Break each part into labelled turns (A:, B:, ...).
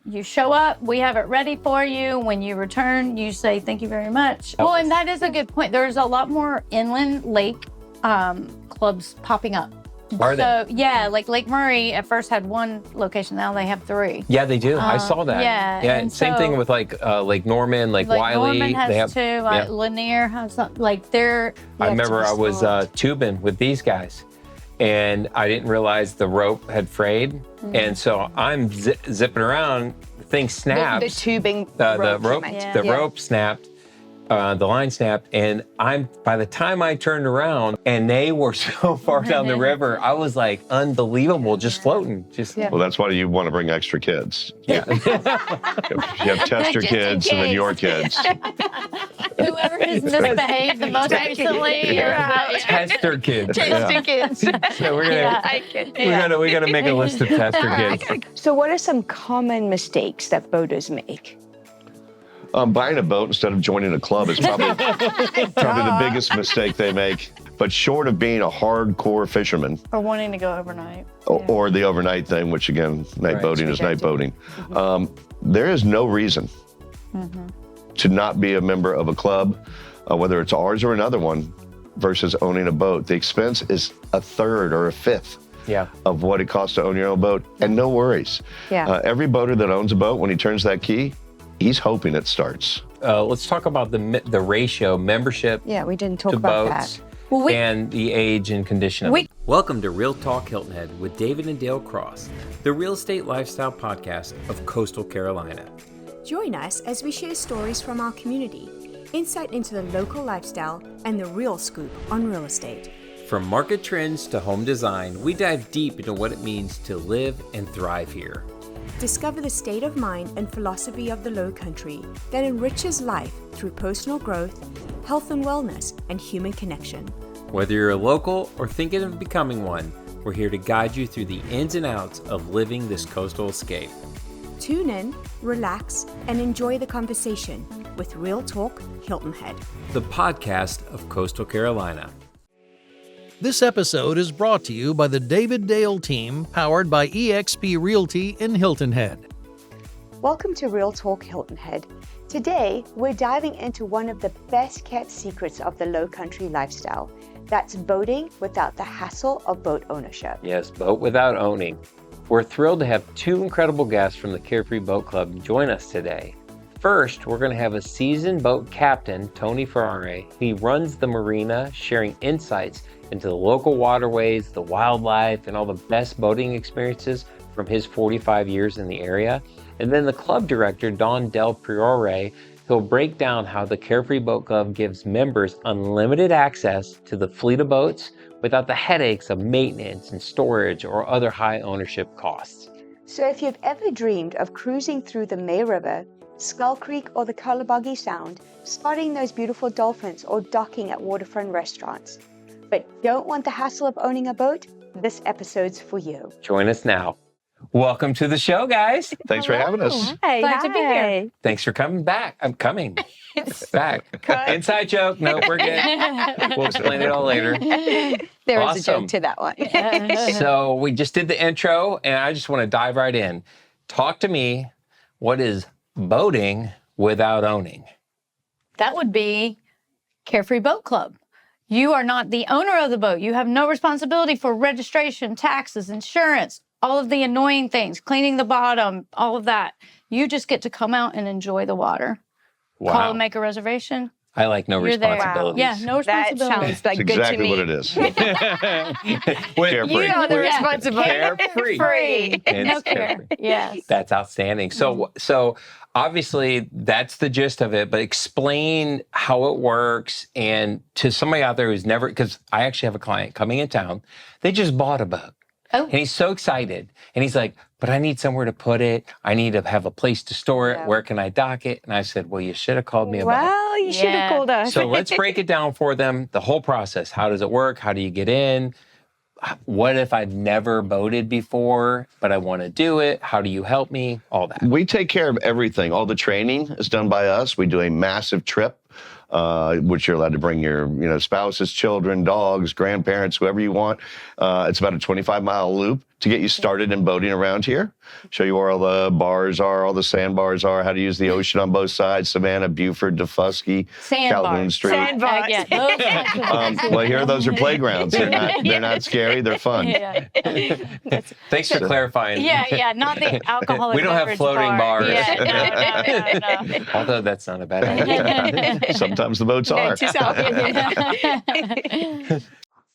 A: You show up, we have it ready for you. When you return, you say, thank you very much. Well, and that is a good point. There's a lot more inland lake clubs popping up.
B: Are there?
A: So, yeah, like Lake Murray at first had one location. Now they have 3.
B: Yeah, they do. I saw that.
A: Yeah.
B: Yeah.
A: And
B: Same thing with like Lake Norman, Lake Wiley.
A: Norman has
B: they have
A: 2.
B: yeah.
A: Lanier has some, like they're.
B: I remember I was tubing with these guys, and I didn't realize the rope had frayed, and so I'm zipping around. The thing snaps.
C: The tubing.
B: The rope.
A: Yeah.
B: The rope snapped. The line snapped, and by the time I turned around, and they were so far down the river, I was like unbelievable, just floating.
D: Well, that's why you want to bring extra kids.
B: Yeah.
D: You have tester kids and then your kids.
A: Whoever has misbehaved the most recently, you're out.
B: Tester kids.
C: Tester kids.
B: So we're gonna make a list of tester kids.
C: So what are some common mistakes that boaters make?
D: Buying a boat instead of joining a club is probably the biggest mistake they make. But short of being a hardcore fisherman,
A: Or wanting to go overnight.
D: or the overnight thing, which again, night boating is night boating, there is no reason to not be a member of a club, whether it's ours or another one, versus owning a boat. The expense is 1/3 or 1/5 of what it costs to own your own boat, and no worries.
C: Yeah.
D: Every boater that owns a boat, when he turns that key, he's hoping it starts.
B: Let's talk about the ratio membership
C: Yeah, we didn't talk
B: to
C: about
B: boats
C: that.
B: and the age and condition of it. Welcome to Real Talk Hilton Head with David and Dale Cross, the real estate lifestyle podcast of Coastal Carolina.
E: Join us as we share stories from our community, insight into the local lifestyle, and the real scoop on real estate.
B: From market trends to home design, we dive deep into what it means to live and thrive here.
E: Discover the state of mind and philosophy of the Lowcountry that enriches life through personal growth, health and wellness, and human connection.
B: Whether you're a local or thinking of becoming one, we're here to guide you through the ins and outs of living this coastal escape.
E: Tune in, relax, and enjoy the conversation with Real Talk Hilton Head,
B: The podcast of Coastal Carolina.
F: This episode is brought to you by the David Dale team, powered by eXp Realty in Hilton Head.
C: Welcome to Real Talk Hilton Head. Today, we're diving into one of the best kept secrets of the Lowcountry lifestyle. That's boating without the hassle of boat ownership.
B: Yes, boat without owning. We're thrilled to have 2 incredible guests from the Carefree Boat Club join us today. First, we're going to have a seasoned boat captain, Tony Ferrare. He runs the marina, sharing insights into the local waterways, the wildlife, and all the best boating experiences from his 45 years in the area. And then the club director, Don Del Priore, he'll break down how the Carefree Boat Club gives members unlimited access to the fleet of boats without the headaches of maintenance and storage or other high ownership costs.
C: So if you've ever dreamed of cruising through the May River, Skull Creek, or the Cullabuggy Sound, spotting those beautiful dolphins, or docking at waterfront restaurants, but don't want the hassle of owning a boat, this episode's for you.
B: Join us now. Welcome to the show, guys.
D: Thanks for having us.
C: Hi,
A: Glad to be here.
B: Thanks for coming back. I'm coming back. Inside joke. No, we're good. We'll explain it all later.
C: There is a
B: Awesome.
C: joke to that one.
B: So we just did the intro, and I just want to dive right in. Talk to me. What is boating without owning?
A: That would be Carefree Boat Club. You are not the owner of the boat. You have no responsibility for registration, taxes, insurance, all of the annoying things, cleaning the bottom, all of that. You just get to come out and enjoy the water.
B: Wow.
A: Call and make a reservation.
B: I like no
A: You're there.
B: responsibilities.
A: Yeah, no
C: That
A: responsibility.
C: sounds like
D: That's
C: good to
D: exactly
C: me.
D: what it is.
B: With-
C: You know the
B: with-
C: responsibility.
B: Carefree.
C: Free.
B: It's
A: No care.
B: carefree.
A: Yes.
B: That's outstanding. So obviously that's the gist of it, but explain how it works, and to somebody out there who's never, because I actually have a client coming in town, they just bought a boat.
A: Oh.
B: And he's so excited. And he's like, but I need somewhere to put it. I need to have a place to store it.
C: Yeah.
B: Where can I dock it? And I said, well, you should have called me about it.
C: Well, you should have
A: Yeah.
C: called us.
B: So let's break it down for them, the whole process. How does it work? How do you get in? What if I've never boated before, but I want to do it? How do you help me? All that.
D: We take care of everything. All the training is done by us. We do a massive trip, which you're allowed to bring your spouses, children, dogs, grandparents, whoever you want. It's about a 25-mile loop to get you started in boating around here. Show you where all the bars are, all the sandbars are, how to use the ocean on both sides, Savannah, Buford, Defusky, Calhoun Street.
C: Sandbars.
A: Yeah, those kinds of things.
D: Well, here those are playgrounds. They're not scary. They're fun.
A: Yeah.
B: Thanks for clarifying.
A: Yeah, not the alcoholic
B: We don't have
A: beverage
B: floating
A: bar.
B: bars.
A: Yeah, no.
B: Although that's not a bad idea.
D: Sometimes the boats are.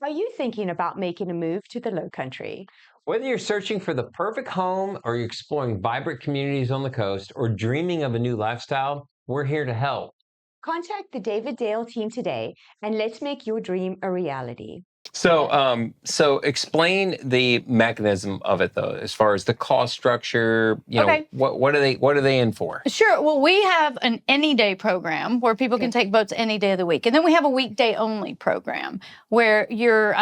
C: Are you thinking about making a move to the Lowcountry?
B: Whether you're searching for the perfect home or you're exploring vibrant communities on the coast or dreaming of a new lifestyle, we're here to help.
C: Contact the David Dale team today and let's make your dream a reality.
B: So explain the mechanism of it though, as far as the cost structure.
A: Okay.
B: What are they in for?
A: Sure. Well, we have an any day program where people can take boats any day of the week. And then we have a weekday only program where you're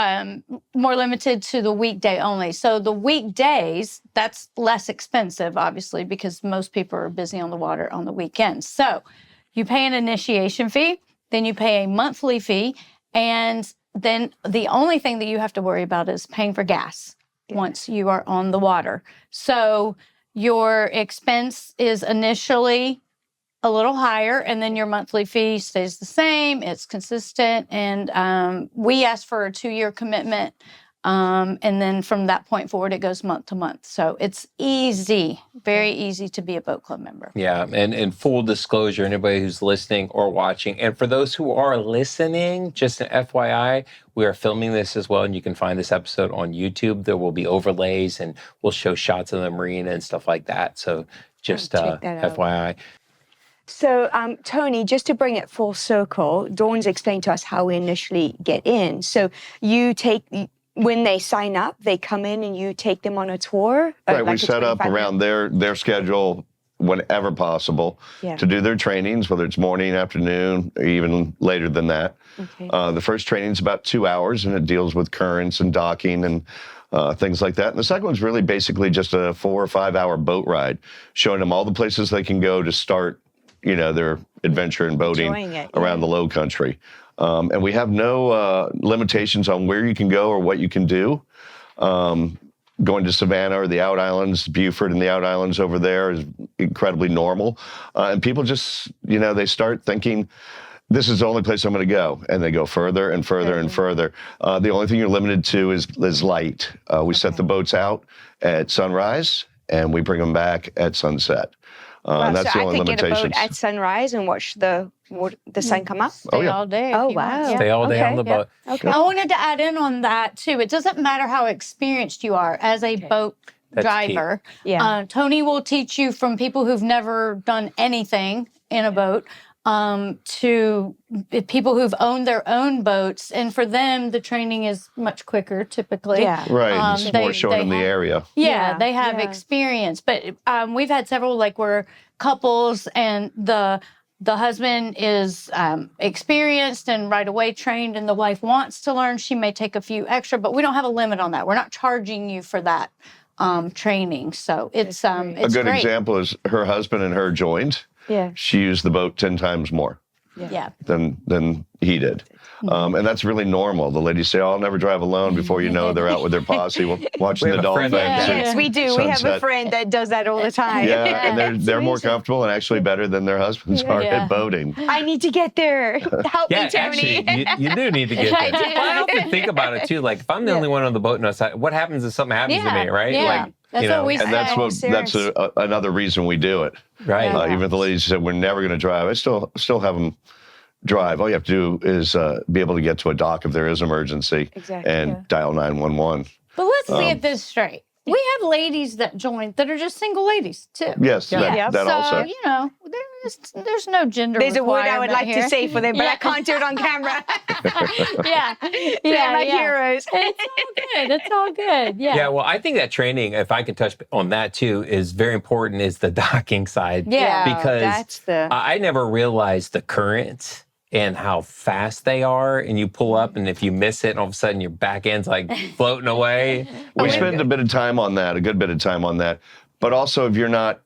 A: more limited to the weekday only. So the weekdays, that's less expensive, obviously, because most people are busy on the water on the weekends. So you pay an initiation fee, then you pay a monthly fee, and then the only thing that you have to worry about is paying for gas once you are on the water. So your expense is initially a little higher, and then your monthly fee stays the same. It's consistent, and we ask for a 2-year commitment, and then from that point forward, it goes month to month. So it's easy, very easy to be a boat club member.
B: Yeah, and full disclosure, anybody who's listening or watching, and for those who are listening, just an FYI, we are filming this as well, and you can find this episode on YouTube. There will be overlays, and we'll show shots of the marina and stuff like that. So just
C: check that out.
B: FYI.
C: So, Tony, just to bring it full circle, Dawn's explained to us how we initially get in. So when they sign up, they come in and you take them on a tour?
D: Right, we
C: a
D: set up
C: 25
D: around their schedule whenever possible to do their trainings, whether it's morning, afternoon, or even later than that.
C: Okay.
D: The first training is about 2 hours, and it deals with currents and docking and things like that. And the second one's really basically just a 4 or 5 hour boat ride, showing them all the places they can go to start, their adventure in boating around the Lowcountry. And we have no limitations on where you can go or what you can do. Going to Savannah or the Out Islands, Buford and the Out Islands over there is incredibly normal. And people just, they start thinking, this is the only place I'm going to go. And they go further and further and further. The only thing you're limited to is light. We set the boats out at sunrise and we bring them back at sunset. And that's the only limitations.
C: I could get a boat at sunrise and watch the sun come up?
A: Stay all day.
C: Oh,
A: if you want.
C: wow.
A: Yeah.
B: Stay all day on the boat.
C: Okay.
A: I wanted to add in on that too. It doesn't matter how experienced you are as a boat
B: That's
A: driver.
C: key. Yeah.
A: Tony will teach you from people who've never done anything in a boat to people who've owned their own boats. And for them, the training is much quicker typically.
C: Yeah.
D: Right, it's more showing them the area.
A: Yeah, they have experience. But we've had several where couples and the husband is experienced and right away trained, and the wife wants to learn. She may take a few extra, but we don't have a limit on that. We're not charging you for that training. So it's
D: A good
A: great.
D: example is her husband and her joined.
C: Yeah.
D: She used the boat 10 times more
A: Yeah.
D: than he did. And that's really normal. The ladies say, I'll never drive alone. Before you know, they're out with their posse watching
B: We have
D: the
B: a friend
D: dolphins.
B: like that.
D: and
C: Yes, we do. We have a
D: sunset.
C: friend that does that all the time.
D: Yeah, and they're more comfortable and actually better than their husbands are
A: Yeah.
D: at boating.
C: I need to get there. Help
B: Yeah,
C: me, Tony.
B: actually, you do need to get
C: I
B: there.
C: do.
B: But I often think about it too. Like, if I'm the only one on the boat, what happens if something happens to me, right?
A: Yeah.
B: Like,
A: That's what we
D: And
A: say.
D: that's another reason we do it.
B: right.
D: Even if the ladies said we're never going to drive, I still have them drive. All you have to do is be able to get to a dock if there is an emergency and dial 911.
A: But let's get this straight. We have ladies that join that are just single ladies too.
D: Yes, that
A: so,
D: also.
A: there's no gender
C: There's a word I would like
A: requirement
C: to
A: here.
C: say for them, but I can't do it on camera.
A: Yeah.
C: They're my heroes.
A: It's all good. Yeah.
B: Yeah, well, I think that training, if I can touch on that too, is very important, is the docking side.
A: Yeah,
B: Because
C: that's the...
B: I never realized the current and how fast they are. And you pull up, and if you miss it, and all of a sudden your back end's like floating away.
D: We spend a good bit of time on that. But also, if you're not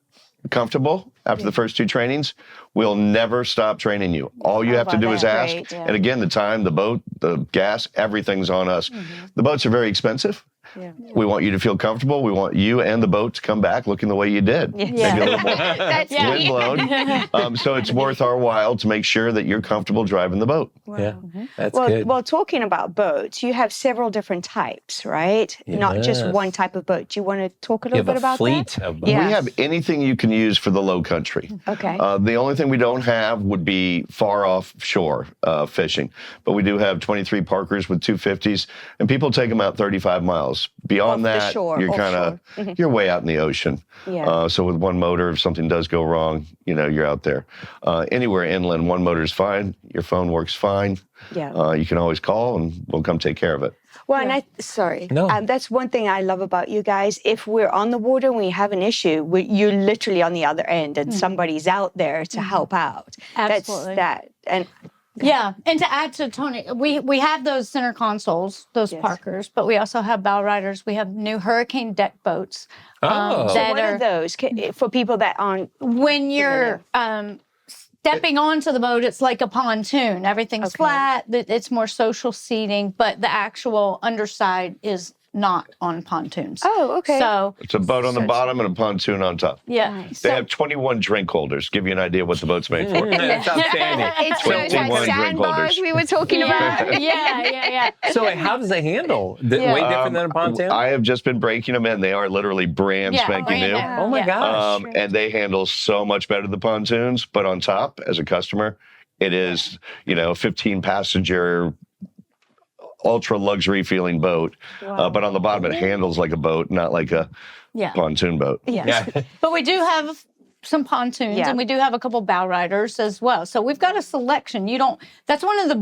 D: comfortable after the first 2 trainings, we'll never stop training you. All you have to do is ask.
C: Great, yeah.
D: And again, the time, the boat, the gas, everything's on us. The boats are very expensive.
C: Yeah.
D: We want you to feel comfortable. We want you and the boat to come back looking the way you did.
C: Yeah.
D: Maybe a little more
C: That's
D: windblown. So it's worth our while to make sure that you're comfortable driving the boat.
B: Yeah, that's
C: Well,
B: good.
C: well, talking about boats, you have several different types, right? Not just
B: Yes.
C: one type of boat. Do you want to talk a
B: You
C: little
B: have
C: bit
B: a
C: about
B: fleet
C: that?
B: of boats.
C: Yeah.
D: We have anything you can use for the Lowcountry.
C: Okay.
D: The only thing we don't have would be far offshore fishing. But we do have 23 Parkers with 250s, and people take them out 35 miles. Beyond
C: Off the
D: that,
C: shore,
D: you're kind
C: offshore.
D: of, you're way out in the ocean.
C: Yeah.
D: So with one motor, if something does go wrong, you're out there. Anywhere inland, one motor is fine. Your phone works fine.
C: Yeah.
D: You can always call, and we'll come take care of it.
C: Well, and sorry.
B: No.
C: That's one thing I love about you guys. If we're on the water and we have an issue, you're literally on the other end and somebody's out there to help out.
A: Absolutely.
C: That's that. And
A: Yeah, and to add to Tony, we have those center consoles, those
C: Yes.
A: Parkers, but we also have bow riders. We have new hurricane deck boats.
B: Oh.
A: that
C: what are
A: are
C: those for people that aren't?
A: when you're stepping onto the boat, it's like a pontoon. Everything's
C: Okay.
A: flat. It's more social seating, but the actual underside is not on pontoons.
C: Oh, okay.
A: So
D: It's a boat on the bottom and a pontoon on top.
A: yeah,
C: Nice.
D: They
A: so,
D: have 21 drink holders. Give you an idea what the boat's made for.
B: That's outstanding.
C: It's those
D: 21
C: like
D: drink
C: sandbars
D: holders.
C: we were talking about.
A: yeah.
B: So wait, how does it handle? Way different than a pontoon?
D: I have just been breaking them in. They are literally brand spanking
A: brand
D: new.
A: new.
B: Oh my
A: Yeah.
B: gosh.
D: And they handle so much better than the pontoons. But on top, as a customer, it is, 15 passenger, ultra luxury feeling boat. But on the bottom, it handles like a boat, not like a
A: Yeah.
D: pontoon boat.
A: Yes.
B: Yeah.
A: But we do have some pontoons
C: Yeah.
A: and we do have a couple bow riders as well. So we've got a selection. That's one of the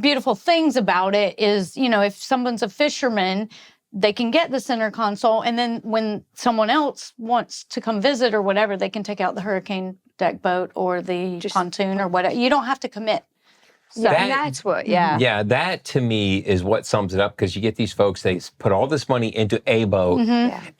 A: beautiful things about it is, if someone's a fisherman, they can get the center console. And then when someone else wants to come visit or whatever, they can take out the hurricane deck boat or the pontoon or whatever. You don't have to commit.
C: Yeah,
B: That-
C: and that's what. Yeah.
B: Yeah, that to me is what sums it up because you get these folks, they put all this money into a boat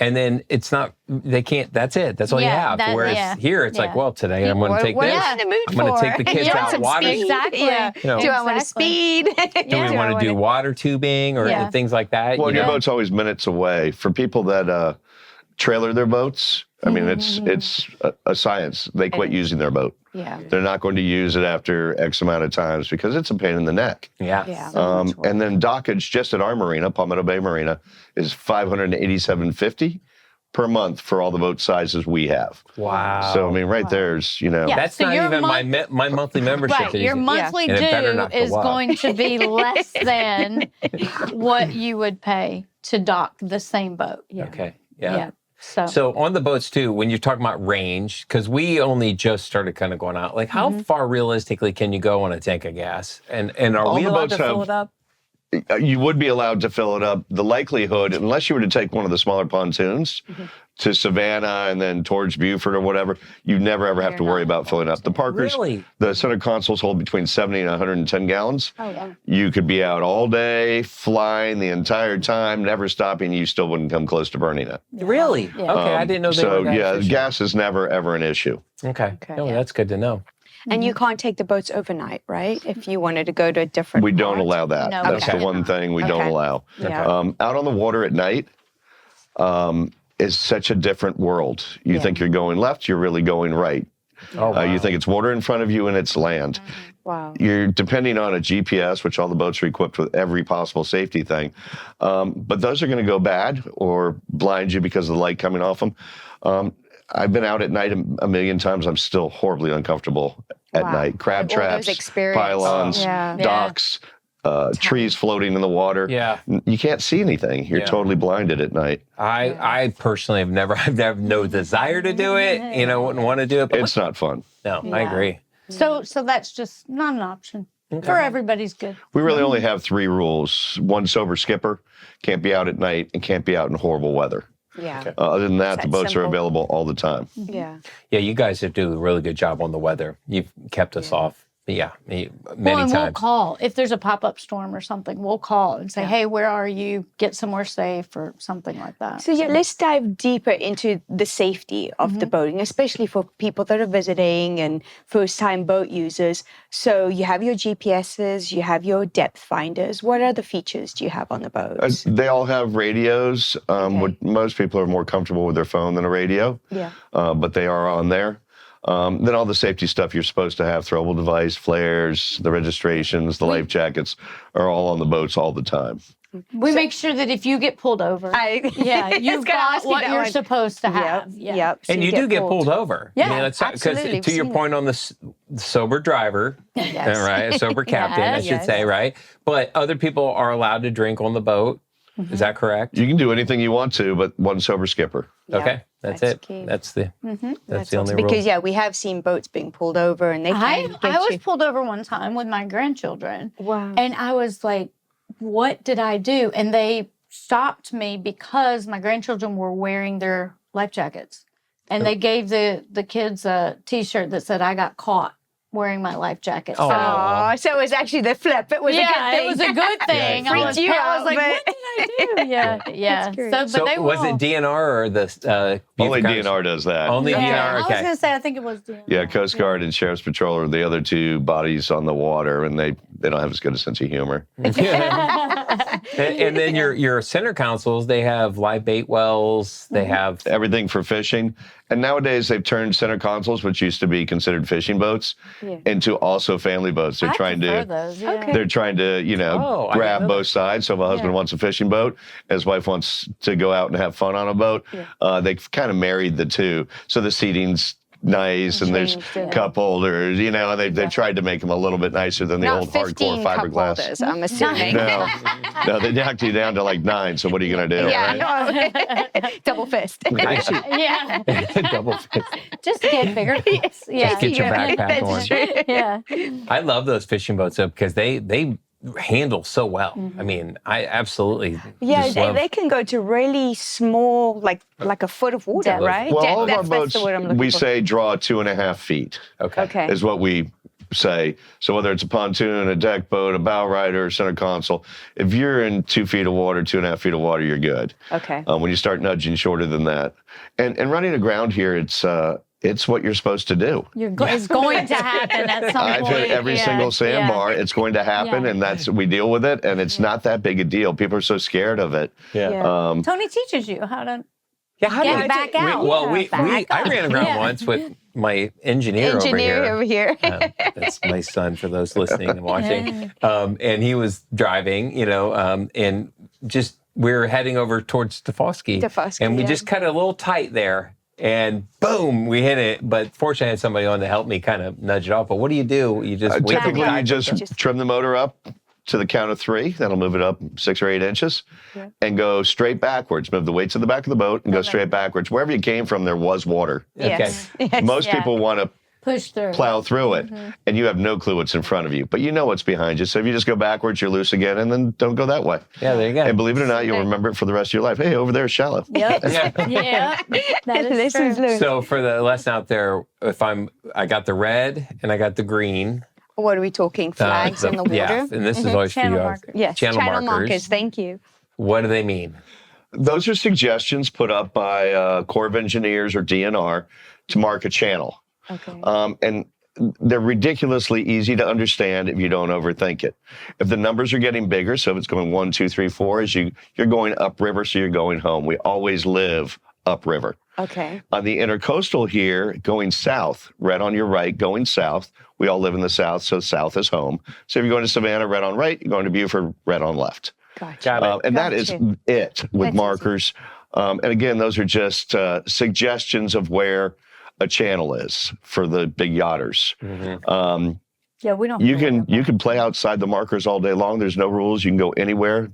B: and then it's not, they can't, that's it. That's all you
A: Yeah,
B: have. Whereas here it's like, well, today I'm going to take
C: what
B: this.
C: are you in the mood
B: I'm going to
C: for?
B: take the kids
C: You want
B: out
C: some
B: water.
C: speed?
A: Exactly.
C: Yeah.
B: know.
C: Do I want to
A: Exactly.
C: speed?
B: Do we want to do water tubing or
A: Yeah.
B: things like that?
D: Well,
B: you
D: your
B: know?
D: boat's always minutes away. For people that trailer their boats, I mean, it's a science. They quit using their boat.
C: Yeah.
D: They're not going to use it after X amount of times because it's a pain in the neck.
B: Yeah.
C: Yeah.
D: And then dockage just at our marina, Palmetto Bay Marina, is $587.50 per month for all the boat sizes we have.
B: Wow.
D: So I mean, right there's
A: Yeah.
B: That's
A: So
B: not
A: your
B: even my monthly membership.
A: Right,
B: that
A: your
B: he's-
A: monthly
B: And it better
A: due
B: not go
A: is
B: up.
A: going to be less than what you would pay to dock the same boat.
B: Okay. Yeah.
A: Yeah. So,
B: So on the boats too, when you're talking about range, because we only just started kind of going out, like how far realistically can you go on a tank of gas? And are
D: All
B: we
D: the
B: allowed
D: boats
B: to fill
D: have-
B: it up?
D: you would be allowed to fill it up. The likelihood, unless you were to take one of the smaller pontoons to Savannah and then towards Beaufort or whatever, you never ever have to worry about filling up. The Parkers,
B: Really?
D: the center consoles hold between 70 and 110 gallons.
C: Oh, yeah.
D: You could be out all day, flying the entire time, never stopping. You still wouldn't come close to burning it.
B: Really? Okay, I didn't know they
D: So
B: were that
D: yeah,
B: efficient.
D: gas is never ever an issue.
B: Okay. No,
C: yeah.
B: that's good to know.
C: And you can't take the boats overnight, right? If you wanted to go to a different
D: We don't
C: part.
D: allow that.
A: No,
D: That's
A: okay.
D: the one thing we don't
C: Okay.
D: allow.
C: Yeah.
D: Out on the water at night is such a different world. You think you're going left, you're really going right.
B: Oh, wow.
D: You think it's water in front of you and it's land.
C: Wow.
D: You're depending on a GPS, which all the boats are equipped with every possible safety thing. But those are going to go bad or blind you because of the light coming off them. I've been out at night a million times. I'm still horribly uncomfortable at
C: Wow.
D: night. Crab
C: All those
D: traps,
C: experiences.
D: pylons,
C: Yeah.
D: docks, trees floating in the water.
B: Yeah.
D: You can't see anything. You're
B: Yeah.
D: totally blinded at night.
B: I personally have I've no desire to do it. Wouldn't want to do it. But
D: It's not fun.
B: no, I agree.
A: so that's just not an option for everybody's good.
D: We really only have 3 rules. One sober skipper, can't be out at night, and can't be out in horrible weather.
C: Yeah.
D: Other than that, the
C: That's
D: boats are
C: simple.
D: available all the time.
C: Yeah.
B: Yeah, you guys do a really good job on the weather. You've kept us off many
A: and
B: times.
A: we'll call if there's a pop-up storm or something. We'll call and say, "Hey, where are you? Get somewhere safe," or something like that.
C: So let's dive deeper into the safety of the boating, especially for people that are visiting and first-time boat users. So you have your GPSs, you have your depth finders. What other features do you have on the boats?
D: They all have radios. Most people are more comfortable with their phone than a radio.
C: Yeah.
D: But they are on there. Then all the safety stuff you're supposed to have, throwable device, flares, the registrations, the life jackets are all on the boats all the time.
A: We make sure that if you get pulled over, you've got what you're supposed to have.
C: Yep. So
B: And you do get pulled over.
A: Yeah,
B: I mean,
C: absolutely.
B: Because to your point on the sober driver, right? A sober captain, I should say, right? But other people are allowed to drink on the boat. Is that correct?
D: You can do anything you want to, but one sober skipper.
B: Okay, that's it.
C: key.
B: That's the only rule.
C: Because we have seen boats being pulled over, and they can
A: I was pulled over one time with my grandchildren.
C: Wow.
A: And I was like, what did I do? And they stopped me because my grandchildren were wearing their life jackets. And they gave the kids a T-shirt that said, "I got caught wearing my life jacket."
B: Oh.
C: So it was actually the flip. It was a good thing.
A: it was a good thing. I was like, what did I do? Yeah.
C: great.
A: So, but they
B: was
A: will.
B: it DNR or the
D: Only DNR does that.
B: Only
A: Yeah,
B: DNR.
A: I was
B: Okay.
A: going to say, I think it was DNR.
D: Yeah, Coast Guard and Sheriff's Patrol are the other two bodies on the water, and they don't have as good a sense of humor.
B: And then your center consoles, they have live bait wells. They have
D: Everything for fishing. And nowadays they've turned center consoles, which used to be considered fishing boats, into also family boats. They're trying to
A: those.
D: they're trying to,
B: Oh, I
D: grab
B: didn't know
D: both sides. So if a husband wants a fishing boat, his wife wants to go out and have fun on a boat, they've kind of married the two. So the seating's nice and there's cup holders, and they've tried to make them a little bit nicer than the
C: Not
D: old
C: 15
D: hardcore
C: cup
D: fiberglass.
C: holders, I'm assuming.
D: No, they knocked you down to like 9. So what are you going to do? Right?
C: Double fist.
A: Yeah.
B: double fist.
A: Just get bigger. Yeah.
B: Get your backpack on.
A: Yeah.
B: I love those fishing boats though, because they handle so well. I mean, I absolutely just love.
C: they can go to really small, like a foot of water,
A: Depth.
C: right?
D: Well, all of our
C: That's
D: boats,
C: the word I'm looking
D: we
C: for.
D: say draw 2.5 feet.
B: Okay.
D: Is what we say. So whether it's a pontoon, a deck boat, a bow rider, center console, if you're in 2 feet of water, 2.5 feet of water, you're good.
C: Okay.
D: When you start nudging shorter than that, and running aground here, it's what you're supposed to do.
A: It's going to happen at some
D: I've
A: point.
D: hit every single sandbar. It's going to happen, and we deal with it, and it's not that big a deal. People are so scared of it.
A: Tony teaches you how to
B: How
A: get
B: did I
A: back
B: do-
A: out.
B: I ran aground once with my engineer over here. That's my son for those listening and watching. And he was driving, and just we were heading over towards Stefosky. And we just cut a little tight there. And boom, we hit it. But fortunately, I had somebody on to help me kind of nudge it off. But what do? You just wait
D: typically
B: till
D: you just trim the motor up to the count of 3. That'll move it up 6 or 8 inches, and go straight backwards. Move the weight to the back of the boat and go straight backwards. Wherever you came from, there was water.
C: Yes.
D: Most people want to
A: push through.
D: plow through it, and you have no clue what's in front of you, but you know what's behind you. So if you just go backwards, you're loose again, and then don't go that way.
B: Yeah, there you go.
D: And believe it or not, you'll remember it for the rest of your life. Hey, over there is shallow.
A: Yep. Yeah. That is true.
B: So for the lesson out there, I got the red and I got the green.
C: What are we talking? Flags in the water?
B: Yeah, and this is always
A: Channel
B: for you.
A: markers.
C: Yes,
B: Channel markers.
C: Thank you.
B: What do they mean?
D: Those are suggestions put up by Corps of Engineers or DNR to mark a channel.
C: Okay.
D: And they're ridiculously easy to understand if you don't overthink it. If the numbers are getting bigger, so if it's going 1, 2, 3, 4, you're going upriver, so you're going home. We always live upriver.
C: Okay.
D: On the intercoastal here, going south, red on your right, going south. We all live in the south, so south is home. So if you're going to Savannah, red on right. You're going to Beaufort, red on left.
C: Gotcha.
B: Got it.
D: And that is it with
C: That's
D: markers. And again, those are just suggestions of where a channel is for the big yachters.
A: Yeah, we don't.
D: You can play outside the markers all day long. There's no rules. You can go anywhere.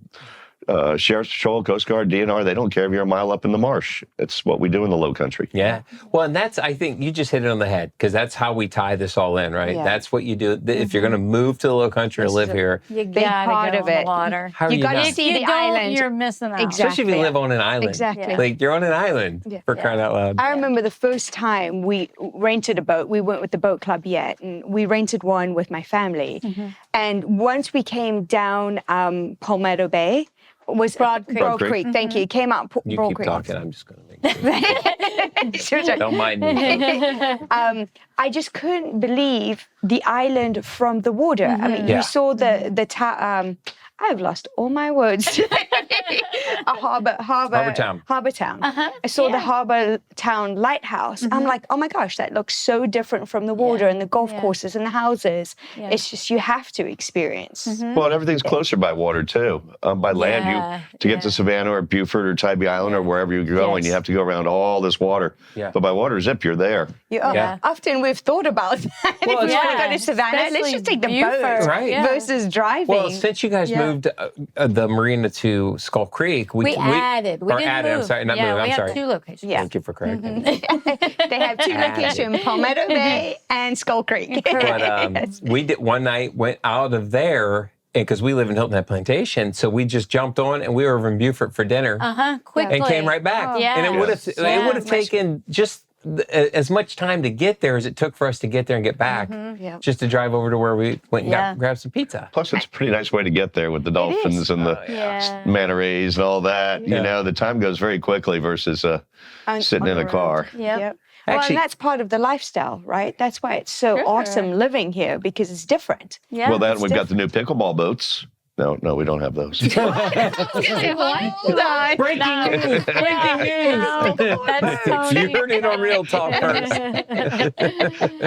D: Sheriff's Patrol, Coast Guard, DNR, they don't care if you're a mile up in the marsh. It's what we do in the Lowcountry.
B: Yeah. Well, and that's, I think you just hit it on the head, because that's how we tie this all in, right?
C: Yeah.
B: That's what you do. If you're going to move to the Lowcountry or live here,
A: You
C: Big
A: gotta
C: part
A: go
C: of
A: on the
C: it.
A: water.
B: how are
C: You
B: you
C: gotta
B: not?
C: see
A: If
C: the
A: you don't,
C: island.
A: you're missing out.
C: Exactly.
B: Especially if you live on an island.
C: Exactly.
A: Yeah.
B: Like, you're on an island, for crying out loud.
C: I remember the first time we rented a boat. We weren't with the boat club yet, and we rented one with my family. And once we came down Palmetto Bay, was
A: Broad Creek.
C: Broad Creek. Thank you. Came out
B: You
C: Broad
B: keep
C: Creek.
B: talking. I'm just going to make sure.
C: Sure.
B: Don't mind me.
C: I just couldn't believe the island from the water. I mean,
B: Yeah.
C: you saw the town. I've lost all my words. A harbor
B: town.
C: Harbor town. I saw the harbor town lighthouse. I'm like, oh my gosh, that looks so different from the water and the golf courses and the houses. It's just you have to experience.
D: Well, and everything's closer by water, too. By land, to get to Savannah or Beaufort or Tybee Island or wherever you're going, you have to go around all this water.
B: Yeah.
D: But by water, zip, you're there.
C: Often we've thought about that. If we want to go to Savannah, let's
A: Especially
C: just take the
A: Beaufort.
C: boat
B: Right.
C: versus driving.
B: Well, since you guys moved the marina to Skull Creek,
A: We added. We
B: or
A: didn't
B: added.
A: move.
B: I'm sorry, not
A: yeah,
B: moved.
A: we
B: I'm
A: had
B: sorry.
A: 2 locations.
C: Yeah.
B: Thank you for correcting me.
C: They have 2 locations, Palmetto Bay and Skull Creek.
B: But we did one night, went out of there, because we live in Hilton Head Plantation, so we just jumped on and we were over in Beaufort for dinner
A: Quickly.
B: and came right back.
A: Yeah.
B: And it would have taken just as much time to get there as it took for us to get there and get back, just to drive over to where we went and grabbed some pizza.
D: Plus, it's a pretty nice way to get there with the dolphins and the manta rays and all that.
B: Yeah.
D: You know, the time goes very quickly versus sitting in a car.
A: Yep.
C: Well,
B: Actually-
C: and that's part of the lifestyle, right? That's why it's so awesome living here, because it's different.
A: Yeah.
D: Well, then we've got the new pickleball boats. No, we don't have those.
C: Hold on.
B: Breaking news! Breaking news!
A: That's Tony.
B: You heard it on Real Talk first.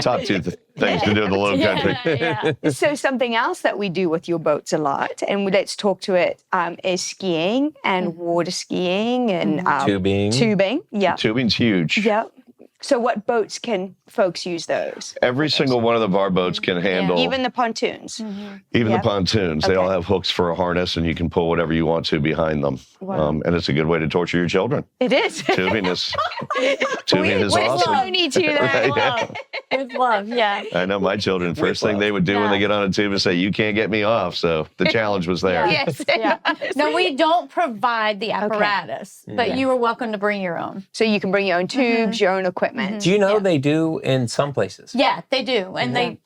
D: Top 2 things to do in the Lowcountry.
C: So something else that we do with your boats a lot, and let's talk to it, is skiing and water skiing and
B: Tubing.
C: Tubing, yeah.
D: Tubing's huge.
C: Yep. So what boats can folks use those?
D: Every single one of our boats can handle,
C: Even the pontoons.
D: even
C: Yep.
D: the pontoons. They all
C: Okay.
D: have hooks for a harness, and you can pull whatever you want to behind them.
C: Wow.
D: And it's a good way to torture your children.
C: It is.
D: Tubing is awesome.
C: Tony to that.
D: Right.
A: With love, yeah.
D: I know my children, first thing
B: love.
D: they would do when they get on a tube is say, you can't get me off. So the challenge was there.
C: Yes.
A: Yeah. No, we don't provide the apparatus, but you are welcome to bring your own.
C: So you can bring your own tubes, your own equipment.
B: Do you know they do in some places?
A: Yeah, they do. And they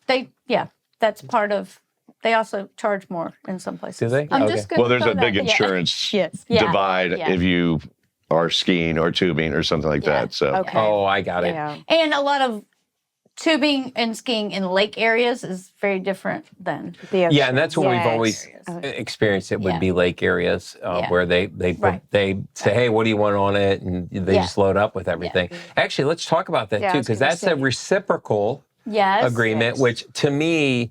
A: that's part of, they also charge more in some places.
B: Do they?
A: I'm
B: Okay.
A: just going
D: Well, there's a big insurance
C: Yes.
A: Yeah.
D: divide
A: Yeah.
D: if you are skiing or tubing or something like that. So
C: Okay.
B: Oh, I got it.
C: Yeah.
A: And a lot of tubing and skiing in lake areas is very different than
B: Yeah, and that's what we've
C: Yes.
B: always experienced. It would
A: Yeah.
B: be lake areas where they
A: Right.
B: say, hey, what do you want on it? And they just load up with everything. Actually, let's talk about that
C: Yeah, I
B: too,
C: was
B: because
C: gonna
B: that's a
C: say.
B: reciprocal agreement, which to me,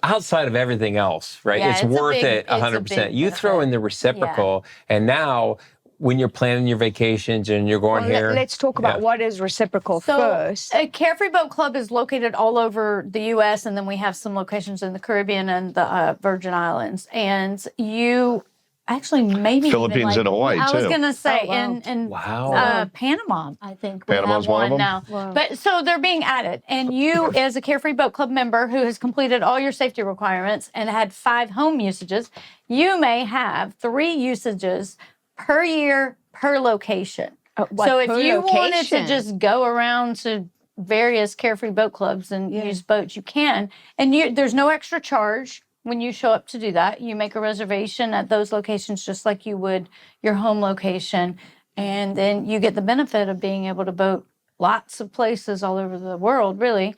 B: outside of everything else, right?
A: Yeah,
B: it's
A: it's a
B: worth
A: big-
B: it
A: it's a
B: 100%.
A: big
B: You throw in the reciprocal, and now when you're planning your vacations and you're going here.
C: Let's talk about what is reciprocal
A: So,
C: first.
A: Carefree Boat Club is located all over the U.S., and then we have some locations in the Caribbean and the Virgin Islands. And you actually maybe
D: Philippines
A: even,
D: and Hawaii,
A: I was
D: too.
A: going to say,
C: Oh, wow.
A: in
B: Wow.
A: Panama, I think we
D: Panama's
A: have
D: one of them?
A: now.
C: Wow.
A: But so they're being added, and you, as a Carefree Boat Club member who has completed all your safety requirements and had 5 home usages, you may have 3 usages per year per location. So if
C: per
A: you wanted to
C: location?
A: just go around to various Carefree Boat Clubs and use boats, you can. And there's no extra charge when you show up to do that. You make a reservation at those locations just like you would your home location. And then you get the benefit of being able to boat lots of places all over the world, really,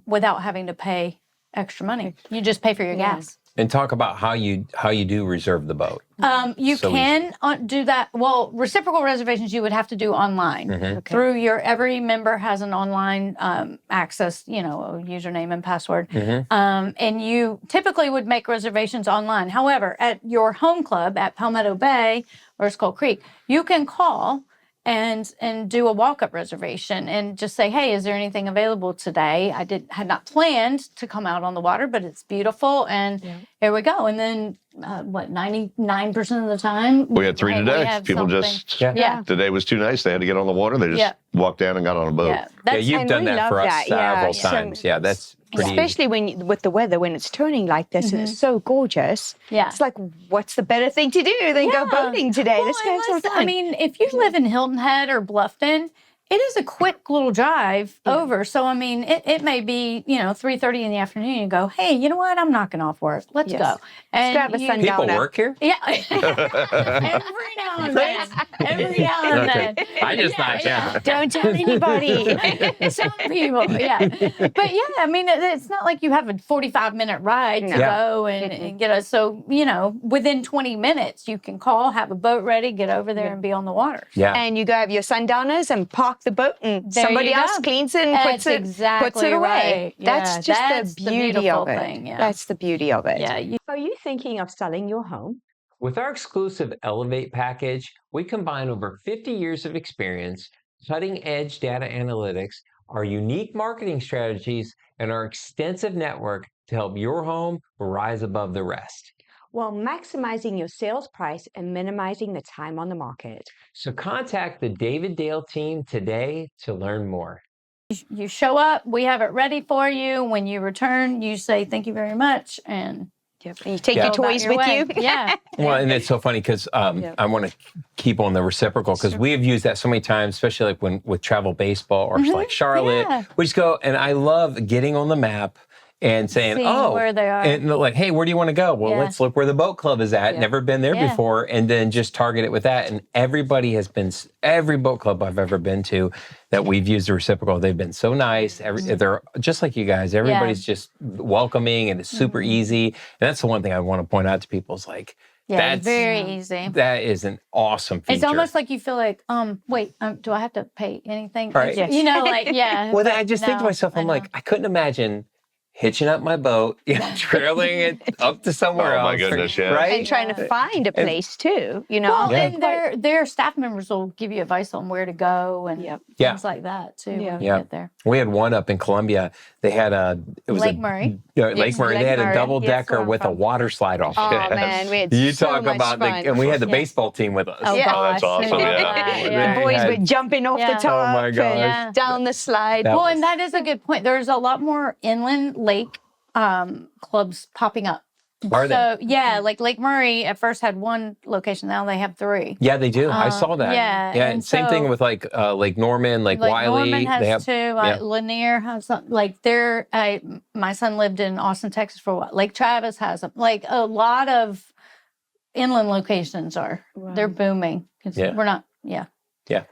A: without having to pay extra money. You just pay for your gas.
B: And talk about how you do reserve the boat.
A: You
B: So
A: can do that. Well, reciprocal reservations you would have to do online through every member has an online access, a username and password. And you typically would make reservations online. However, at your home club at Palmetto Bay or Skull Creek, you can call and do a walk-up reservation and just say, hey, is there anything available today? I had not planned to come out on the water, but it's beautiful, and here we go. And then 99% of the time
D: We had 3 today. People
A: something.
D: just today was too nice. They had to get on the water. They just walked down and got on a boat.
B: You've done that for us several times. Yeah, that's pretty
C: especially with the weather, when it's turning like this and it's so gorgeous.
A: Yeah.
C: It's like, what's the better thing to do than go boating today? Let's go have some fun.
A: I mean, if you live in Hilton Head or Bluffton, it is a quick little drive over. So, I mean, it may be, 3:30 in the afternoon. You go, hey, you know what? I'm knocking off work. Let's go. And
C: grab a sundowner.
B: People work here?
A: Yeah. Every now and then. Every now and then.
B: I just thought,
C: Don't tell anybody.
A: Some people, But I mean, it's not like you have a 45-minute ride to go and get us. So, within 20 minutes, you can call, have a boat ready, get over there and be on the water.
B: Yeah.
C: And you go have your sundowners and park the boat, and somebody else cleans it and puts it away.
A: Right.
C: That's just the beauty of it.
A: Thing,
C: That's the beauty of it.
A: Yeah.
C: Are you thinking of selling your home?
B: With our exclusive Elevate package, we combine over 50 years of experience, cutting-edge data analytics, our unique marketing strategies, and our extensive network to help your home rise above the rest,
C: while maximizing your sales price and minimizing the time on the market.
B: So contact the David Dale team today to learn more.
A: You show up, we have it ready for you. When you return, you say, thank you very much. And
C: you take your toys with you.
A: Yeah.
B: Well, and it's so funny because I want to keep on the reciprocal, because we have used that so many times, especially like with travel baseball or like Charlotte.
A: Yeah.
B: We just go, and I love getting on the map and saying,
A: seeing where they are.
B: And like, hey, where do you want to go? Well, let's look where the boat club is at. Never been there before. And then just target it with that. And every boat club I've ever been to that we've used the reciprocal, they've been so nice. They're just like you guys. Everybody's just welcoming, and it's super easy. And that's the one thing I want to point out to people is like, that's
A: very easy.
B: That is an awesome feature.
A: It's almost like you feel like, wait, do I have to pay anything?
B: Right.
A: Yes.
B: Well, I just think to myself, I'm like, I couldn't imagine hitching up my boat, trailing it up to somewhere else.
D: Oh, my goodness,
B: right?
C: And trying to find a place, too,
A: Well, and their staff members will give you advice on where to go and things like that, too, when you get there.
B: We had one up in Columbia. They had
A: Lake Murray.
B: Lake Murray. They had a double-decker with a
A: from.
B: water slide off.
C: Oh, man, we had
B: You
C: so
B: talk
C: much
B: about
C: fun.
B: and we had the baseball team with us.
A: Oh,
C: Yeah.
A: gosh.
D: Oh, that's awesome,
C: The boys were jumping off the top
B: Oh, my gosh.
C: and down the slide.
B: That
A: And that is a good point. There's a lot more inland lake clubs popping up.
B: Are they?
A: So, like Lake Murray at first had one location. Now they have 3.
B: Yeah, they do. I saw that.
A: Yeah,
B: Yeah.
A: and
B: Same thing
A: so-
B: with like Lake Norman, Lake Wiley.
A: Norman has
B: they have
A: 2. Lanier has some. Like my son lived in Austin, Texas for a while. Lake Travis has them. Like a lot of inland locations they're booming. We're not.
B: Yeah,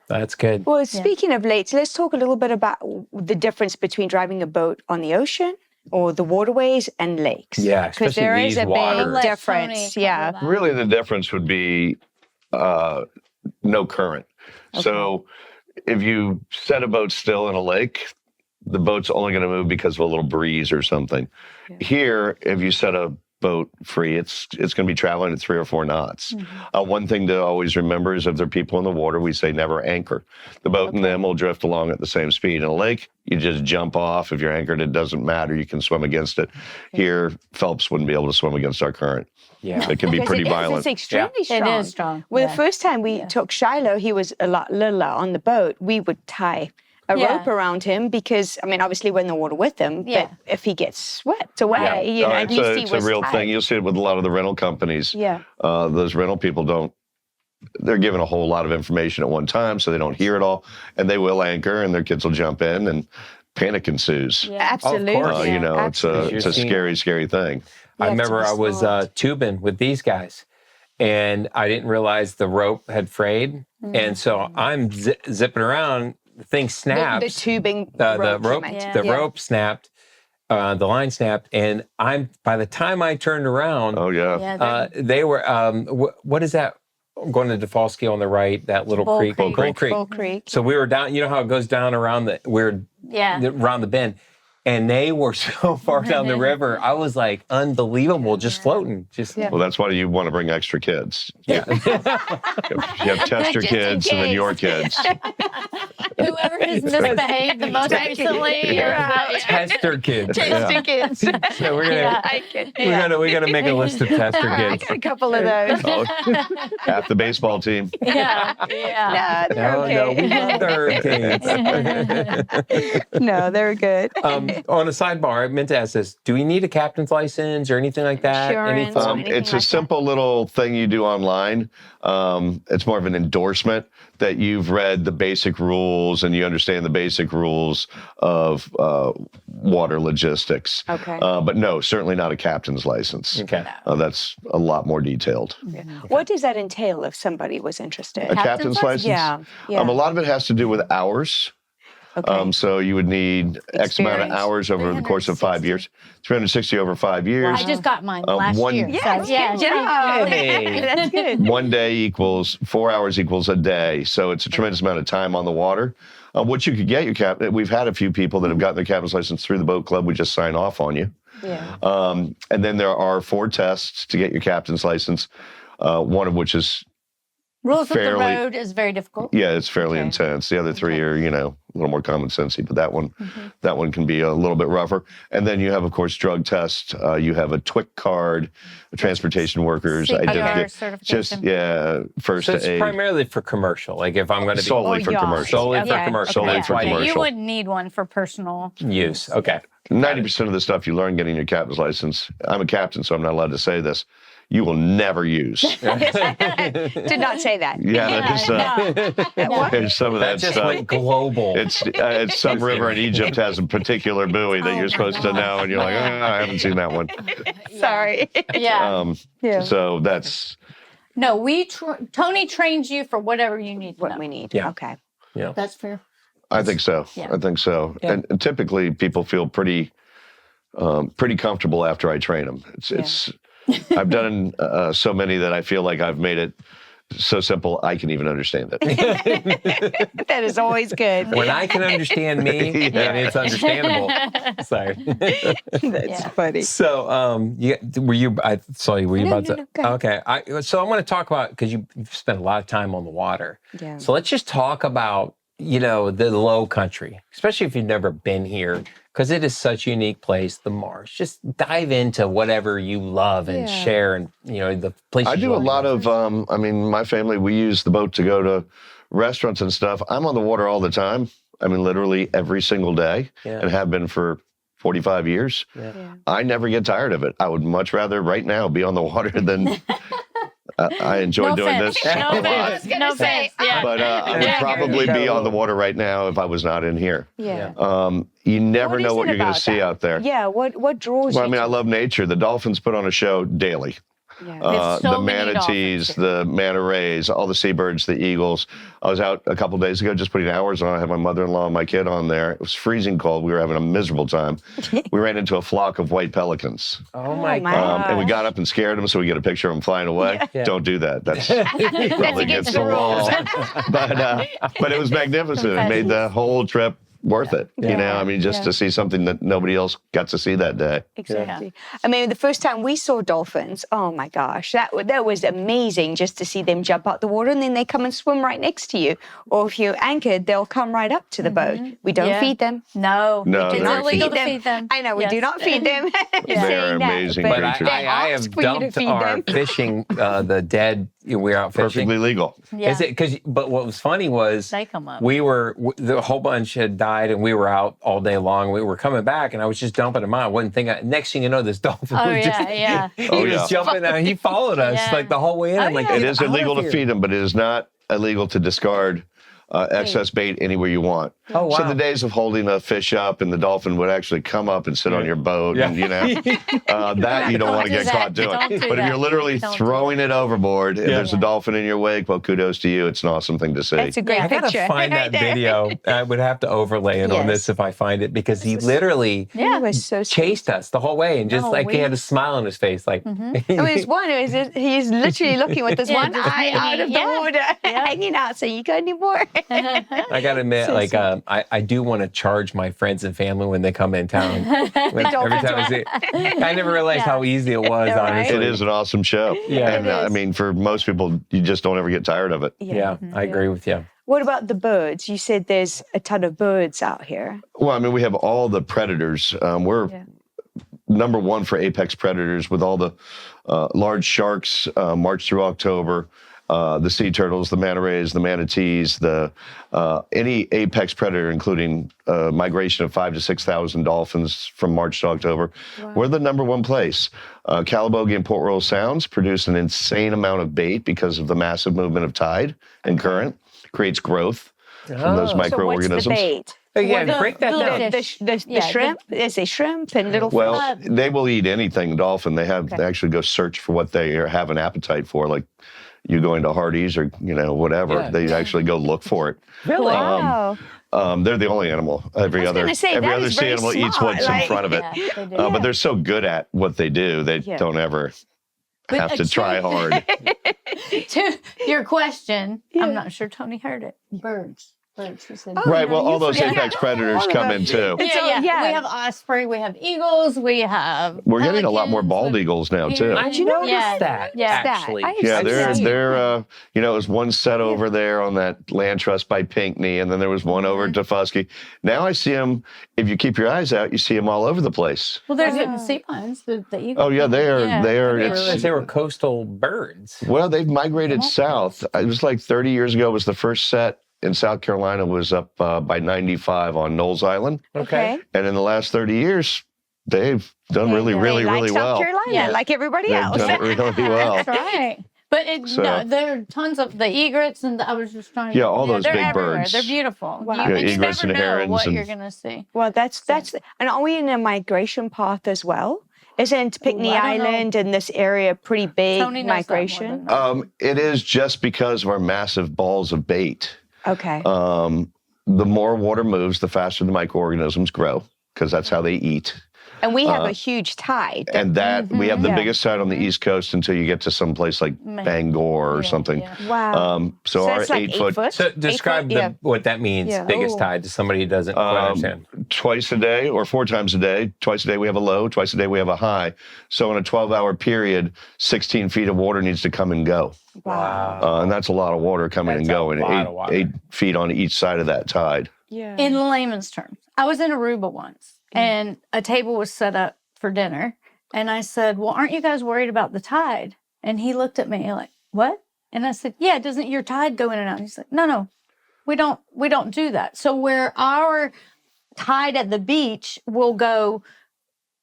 B: that's good.
C: Well, speaking of lakes, let's talk a little bit about the difference between driving a boat on the ocean or the waterways and lakes.
B: Yeah,
C: because
B: especially
C: there is
B: these
C: a
B: waters.
C: big difference. Yeah.
D: Really, the difference would be no current. So if you set a boat still in a lake, the boat's only going to move because of a little breeze or something. Here, if you set a boat free, it's going to be traveling at 3 or 4 knots. One thing to always remember is if there are people in the water, we say never anchor. The boat and them will drift along at the same speed. In a lake, you just jump off. If you're anchored, it doesn't matter. You can swim against it. Here, Phelps wouldn't be able to swim against our current.
B: Yeah.
D: It can be pretty violent.
C: It's extremely strong.
A: It is strong.
C: Well, the first time we took Shiloh, he was a lot littler on the boat. We would tie a rope around him because, I mean, obviously we're in the water with him, but if he gets swept away, at least he was
D: it's a real
C: tied.
D: thing. You'll see it with a lot of the rental companies.
C: Yeah.
D: Those rental people they're given a whole lot of information at one time, so they don't hear it all, and they will anchor, and their kids will jump in, and panic ensues.
C: Yeah. Absolutely.
D: It's a scary, scary thing.
B: I remember I was tubing with these guys, and I didn't realize the rope had frayed, and so I'm zipping around. The thing snapped.
C: The tubing,
B: the rope,
C: the
B: rope snapped. The line snapped, and by the time I turned around, they were. What is that? Going to Defalski on the right, that little creek, Bull Creek.
C: Bull Creek.
B: So we were down. You know how it goes down around around the bend. And they were so far down the river. I was like, unbelievable, just floating. Just
D: Well, that's why you want to bring extra kids.
B: yeah.
D: You have tester
A: Just in
D: kids and then
A: case.
D: your kids.
A: Whoever has misbehaved the most recently.
B: Tester kids.
A: Tester kids.
B: So we're gonna we gotta make a list of tester
C: I
B: kids.
C: got a couple of those.
D: Oh, half the baseball team.
A: Yeah. Yeah.
C: No, they're
B: No, we
C: okay.
B: love their kids.
C: No, they're good.
B: On a sidebar, I meant to ask this: do we need a captain's license or anything like that? Any
C: Insurance.
B: thought?
C: Anything
D: It's a
C: like that?
D: simple little thing you do online. It's more of an endorsement that you've read the basic rules and you understand the basic rules of water logistics.
C: Okay.
D: But no, certainly not a captain's license.
B: Okay.
D: That's a lot more detailed.
C: What does that entail if somebody was interested?
D: A captain's license?
C: Yeah. Yeah.
D: A lot of it has to do with hours.
C: Okay.
D: So you would need X amount of
C: Experience.
D: hours over the course of 5 years. 360 over 5 years.
A: I just got mine last
D: one-
A: year.
C: Yes,
A: So, yeah.
C: good job.
B: Hey.
C: That's good.
D: 1 day equals 4 hours equals a day. So it's a tremendous amount of time on the water. What you could get your captain, we've had a few people that have gotten their captain's license through the boat club. We just sign off on you.
C: Yeah.
D: And then there are 4 tests to get your captain's license, one of which is,
A: Rules of the
D: fairly-
A: road is very difficult.
D: yeah, it's fairly
C: Okay.
D: intense. The other 3 are, a little more common sensey, but that one can be a little bit rougher. And then you have, of course, drug tests. You have a TWIC card, a transportation workers
A: CPR
D: identification.
A: certification.
D: First
B: So it's
D: aid.
B: primarily for commercial. Like if I'm going to be
D: Solely for
C: yachts.
D: commercial.
B: solely for
C: Yeah.
B: commercial,
D: Solely
B: that's
D: for
B: why you-
D: commercial.
A: You wouldn't need one for personal.
B: use. Okay.
D: 90% of the stuff you learn getting your captain's license, I'm a captain, so I'm not allowed to say this, you will never use.
C: Did not say that.
D: There's some of
B: That
D: that
B: just
D: stuff.
B: went global.
D: It's some river in Egypt has a particular buoy that you're supposed to know, and you're like, I haven't seen that one.
C: Sorry.
A: Yeah.
C: Yeah.
D: So that's
A: No, Tony trains you for whatever you need to
C: What
A: know.
C: we need.
B: Yeah.
C: Okay.
A: That's fair.
D: I think so.
A: Yeah.
D: I think so.
B: Yeah.
D: And typically people feel pretty comfortable after I train them. It's I've done so many that I feel like I've made it so simple I can even understand it.
C: That is always good.
B: When I can understand me,
D: Yeah.
B: and it's understandable. Sorry.
C: That's funny.
B: So, I saw you. Were you
C: No,
B: about
C: no,
B: to?
C: no, go ahead.
B: Okay. So I want to talk about, because you've spent a lot of time on the water.
C: Yeah.
B: So let's just talk about, the Lowcountry, especially if you've never been here, because it is such a unique place, the marsh. Just dive into whatever you love and
C: Yeah.
B: share, and, the places
D: I
B: you
D: do a
B: like.
D: lot of, my family, we use the boat to go to restaurants and stuff. I'm on the water all the time. Literally every single day,
B: Yeah.
D: and have been for 45 years.
B: Yeah.
D: I never get tired of it. I would much rather right now be on the water than I enjoy
A: No
D: doing
A: offense.
D: this
A: No
D: a lot.
A: offense. No offense. Yeah.
D: But I would
B: Yeah.
D: probably be
B: Yeah.
D: on the water right now if I was not in here.
C: Yeah.
D: You never
C: What
D: know
C: is
D: what
C: it
D: you're going
C: about
D: to see
C: that?
D: out there.
C: Yeah. What draws
D: Well,
C: you?
D: I love nature. The dolphins put on a show daily.
C: Yeah.
A: There's so
D: The
A: many
D: manatees,
A: dolphins
D: the manta rays, all the seabirds, the eagles. I was out a couple days ago just putting hours on. I had my mother-in-law and my kid on there. It was freezing cold. We were having a miserable time. We ran into a flock of white pelicans.
B: Oh my
C: my
B: God.
D: And we got up and scared them so we get a picture of them flying away.
B: Yeah.
D: Don't do that. That's probably against the law. But it was magnificent. It made the whole trip worth it. Just to see something that nobody else got to see that day.
C: Exactly. The first time we saw dolphins, oh my gosh, that was amazing just to see them jump out the water, and then they come and swim right next to you. Or if you're anchored, they'll come right up to the boat. We don't
A: Yeah.
C: feed them.
A: No.
D: No,
A: It's
D: they're
A: illegal
C: feed
A: to feed them.
C: I know, we
A: Yes.
C: do not feed them.
D: They're
C: Saying that,
D: amazing
C: but
B: But
D: creatures.
B: I have
C: ask for you to
B: dumped
C: feed
B: our
C: them.
B: fishing, the dead. We were out fishing.
D: Perfectly legal.
A: Yeah.
B: Is it? But what was funny was
A: They come up.
B: the whole bunch had died, and we were out all day long. We were coming back, and I was just dumping them out. I wasn't thinking. Next thing you know, this dolphin
A: Oh,
B: was
A: yeah,
B: just
A: yeah.
B: he
D: Oh,
B: was
D: yeah.
B: jumping out. He followed us
A: Yeah.
B: like the whole way in. I'm like,
C: yeah.
D: It
B: "Get
D: is
B: out
D: illegal
B: of
D: to
B: here."
D: feed them, but it is not illegal to discard excess bait anywhere you want.
B: Oh, wow.
D: So the days of holding a fish up and the dolphin would actually come up and sit on your boat,
B: Yeah.
D: and that you don't want to
A: do
D: get
A: that.
D: caught doing.
A: Don't do
D: But if
A: that.
D: you're literally
A: Don't do
D: throwing it overboard, and
B: Yeah.
D: there's a dolphin in your wake, well, kudos to you. It's an awesome thing to see.
C: It's a great
B: I gotta
C: picture.
B: find that
C: Right there.
B: video. I would have to overlay it on
C: Yes.
B: this if I find it, because he literally
C: It was so sweet.
B: chased us the whole way, and just
A: No,
B: he had a smile on his face, like.
C: He's literally looking with his
A: Yeah,
C: one
A: just
C: eye out of the
A: yeah.
C: water, hanging out. So you got any more?
B: I gotta admit,
C: So
B: like
C: sweet.
B: I do want to charge my friends and family when they come in town. Every time I see it. I never realized how easy it was, honestly.
D: It is an awesome show.
B: Yeah.
D: And I mean, for most people, you just don't ever get tired of it.
B: Yeah, I agree with you.
C: What about the birds? You said there's a ton of birds out here.
D: Well, I mean, we have all the predators. We're number one for apex predators with all the large sharks, March through October, the sea turtles, the manta rays, the manatees, any apex predator, including migration of 5,000 to 6,000 dolphins from March to October. Wow. We're the number one place. Calabogie and Port Royal Sounds produce an insane amount of bait because of the massive movement of tide and current. Creates growth from those microorganisms.
C: So what's the bait?
B: Yeah, break that down.
C: The shrimp? Is it shrimp and little
D: Well, they will eat anything dolphin. They actually go search for what they have an appetite for, like you go into Hardee's or, whatever. Yeah. They actually go look for it.
B: Really?
C: Wow.
D: They're the only animal. Every other sea animal eats what's in front of it. Yeah, they but they're so good at what they do, they don't ever have to try hard.
A: To your question, I'm not sure Tony heard it. Birds. He said,
D: right. Well, all those apex predators come in too.
A: Yeah. We have osprey. We have eagles. We have.
D: We're getting a lot more bald eagles now too.
B: I noticed that. Actually.
D: Yeah, they're. It was one set over there on that land trust by Pinckney, and then there was one over at Tufusky. Now I see them. If you keep your eyes out, you see them all over the place.
A: Well, there's the sea pines. The eagles.
D: Oh yeah, they are. They are.
B: They were coastal birds.
D: Well, they've migrated south. It was like 30 years ago. Was the first set. In South Carolina was up by 95 on Knowles Island.
C: Okay.
D: And in the last 30 years, they've done really well.
C: South Carolina, like everybody else.
D: They've done really well.
A: That's right. But there are tons of the egrets, and I was just trying to...
D: Yeah, all those big
A: everywhere.
D: birds.
A: They're beautiful.
C: Wow.
A: You
D: egrets
A: never
D: and
A: know
D: herons
A: what you're going to see.
C: Well, that's... And are we in a migration path as well? Isn't Pinckney Island and this area pretty big migration?
D: It is just because of our massive balls of bait.
C: Okay.
D: The more water moves, the faster the microorganisms grow, because that's how they eat.
C: And we have a huge tide.
D: And that we have the biggest tide on the East Coast until you get to some place like Bangor or something.
C: Yeah. Wow.
D: So our
C: it's like
D: 8 foot.
B: So describe what that means, biggest tide, to somebody who doesn't quite understand.
D: Twice a day or 4 times a day. Twice a day we have a low, twice a day we have a high. So in a 12-hour period, 16 feet of water needs to come and go.
C: Wow.
D: And that's a lot of water coming and going. 8 feet on each side of that tide.
C: Yeah.
A: In layman's terms, I was in Aruba once, and a table was set up for dinner. And I said, well, aren't you guys worried about the tide? And he looked at me like, what? And I said, yeah, doesn't your tide go in and out? He's like, no, we don't do that. So where our tide at the beach will go,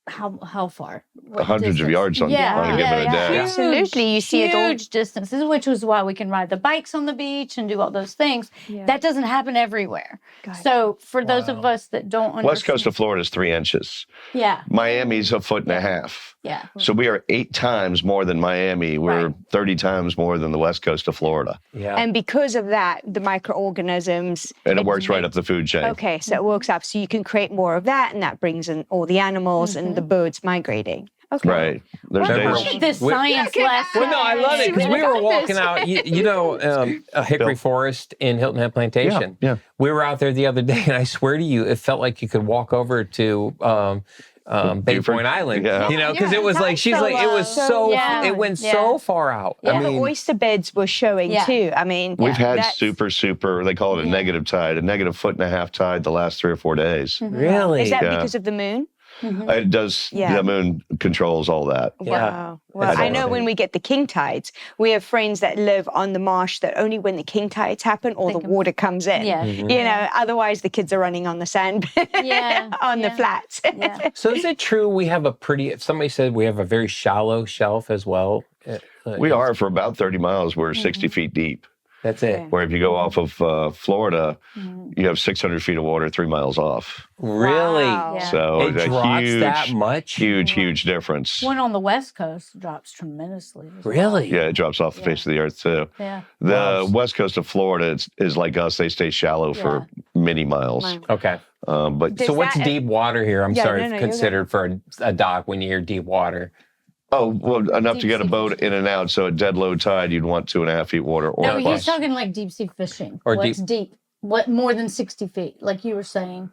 A: how far?
D: Hundreds of yards on a given day.
C: Absolutely. You see
A: huge distances, which was why we can ride the bikes on the beach and do all those things. Yeah. That doesn't happen everywhere. So for those of us that don't understand.
D: West coast of Florida is 3 inches.
A: Yeah.
D: Miami's a 1.5 feet.
A: Yeah.
D: So we are 8 times more than Miami. We're 30 times more than the west coast of Florida.
B: Yeah.
C: And because of that, the microorganisms...
D: And it works right up the food chain.
C: Okay, so it works up. So you can create more of that, and that brings in all the animals and the birds migrating. Okay.
D: Right. There's
A: days. This science lesson.
B: Well, no, I love it because we were walking out, a hickory forest in Hilton Head Plantation.
D: Yeah.
B: We were out there the other day, and I swear to you, it felt like you could walk over to Bay Point Island.
D: Yeah.
B: Because it was like she's like it was it went so far out.
C: Yeah. I mean, the oyster beds were showing too. I mean,
D: we've had super. They call it a negative tide, a negative 1.5 foot tide the last 3 or 4 days.
A: Mm-hmm.
B: Really?
C: Is that because of the moon?
A: Mm-hmm.
D: It does. Yeah. The moon controls all that.
C: Wow. Well, I know when we get the king tides, we have friends that live on the marsh that only when the king tides happen or the water comes in.
A: Yeah.
C: Mm-hmm. Otherwise the kids are running on the sand on the flats.
A: Yeah.
B: So is it true we have somebody said we have a very shallow shelf as well?
D: We are for about 30 miles. We're 60 feet deep.
B: That's it.
D: Where if you go off of Florida, you have 600 feet of water 3 miles off.
B: Really?
C: Wow.
A: Yeah.
D: So
B: it
D: it's
B: drops
D: huge,
B: that much?
D: Huge difference.
A: One on the West Coast drops tremendously.
B: Really?
D: Yeah, it drops off the face of the earth too.
A: Yeah.
D: The west coast of Florida is like us. They stay shallow for many miles.
B: Okay.
D: But
B: so what's deep water here? I'm sorry, considered for a dock when you hear deep water?
D: Oh, well, enough to get a boat in and out. So at dead low tide, you'd want 2.5 feet water or
A: No,
D: plus.
A: he's talking like deep sea fishing.
B: Or
A: What's deep? what more than 60 feet, like you were saying?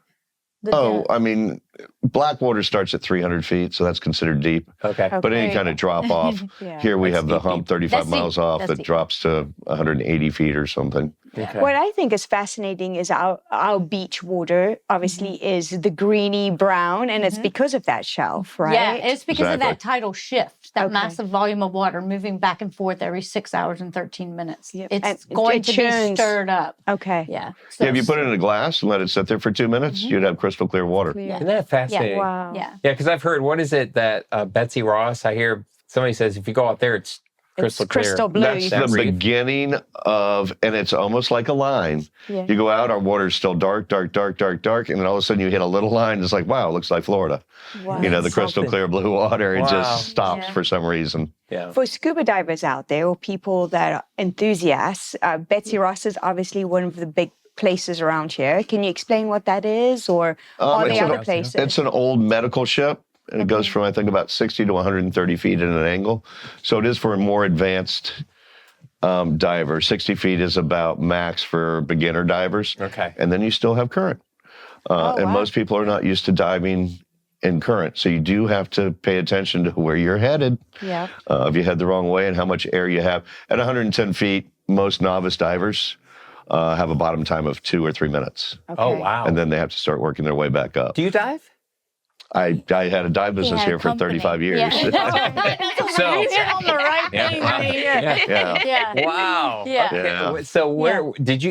A: The
D: Oh,
A: depth.
D: I mean, Blackwater starts at 300 feet, so that's considered deep.
B: Okay.
D: But any kind of drop off, here we
B: That's
D: have the
B: deep,
D: hump
B: deep.
D: 35
A: That's
D: miles
A: deep.
D: off
A: That's
D: that
A: deep.
D: drops to 180 feet or something.
B: Okay.
C: What I think is fascinating is our beach water obviously is the greeny brown, and it's because of that shelf, right?
A: Yeah, it's because of
D: Exactly.
A: that tidal shift, that
C: Okay.
A: massive volume of water moving back and forth every 6 hours and 13 minutes.
C: Yep.
A: It's
C: And
A: going
C: it
A: to be
C: churns.
A: stirred up.
C: Okay.
A: Yeah.
D: Yeah, if you put it in a glass and let it sit there for 2 minutes, you'd have crystal clear water.
C: Clear.
B: Isn't that fascinating?
C: Wow.
A: Yeah.
B: Yeah, because I've heard, what is it that Betsy Ross, I hear somebody says if you go out there, it's crystal clear.
C: crystal blue.
D: That's
C: That
D: the
B: reef.
D: beginning of, and it's almost like a line.
C: Yeah.
D: You go out, our water's still dark, dark, dark, dark, dark, and then all of a sudden you hit a little line. It's like, wow, it looks like Florida.
C: Wow.
D: You know, the
B: That's
D: crystal
B: something.
D: clear blue water, it
B: Wow.
D: just stops
A: Yeah.
D: for some reason.
B: Yeah.
C: For scuba divers out there or people that are enthusiasts, Betsy Ross is obviously one of the big places around here. Can you explain what that is, or are
D: it's
C: there
D: an-
C: other places?
D: It's an old medical ship, and it goes from, I think, about 60 to 130 feet at an angle. So it is for a more advanced diver. 60 feet is about max for beginner divers.
B: Okay.
D: And then you still have current. And
C: wow.
D: most people are not used to diving in current. So you do have to pay attention to where you're headed.
C: Yeah.
D: If you head the wrong way and how much air you have. At 110 feet, most novice divers have a bottom time of 2 or 3 minutes.
B: Oh, wow.
D: And then they have to start working their way back up.
B: Do you dive?
D: I had a dive business
A: had a
D: here for
A: company.
D: 35 years.
A: Yeah.
B: So-
A: You hit on the right thing
B: wow.
A: right here.
B: Yeah.
A: Yeah.
B: Wow.
A: Yeah.
B: Okay.
D: Yeah.
B: So where did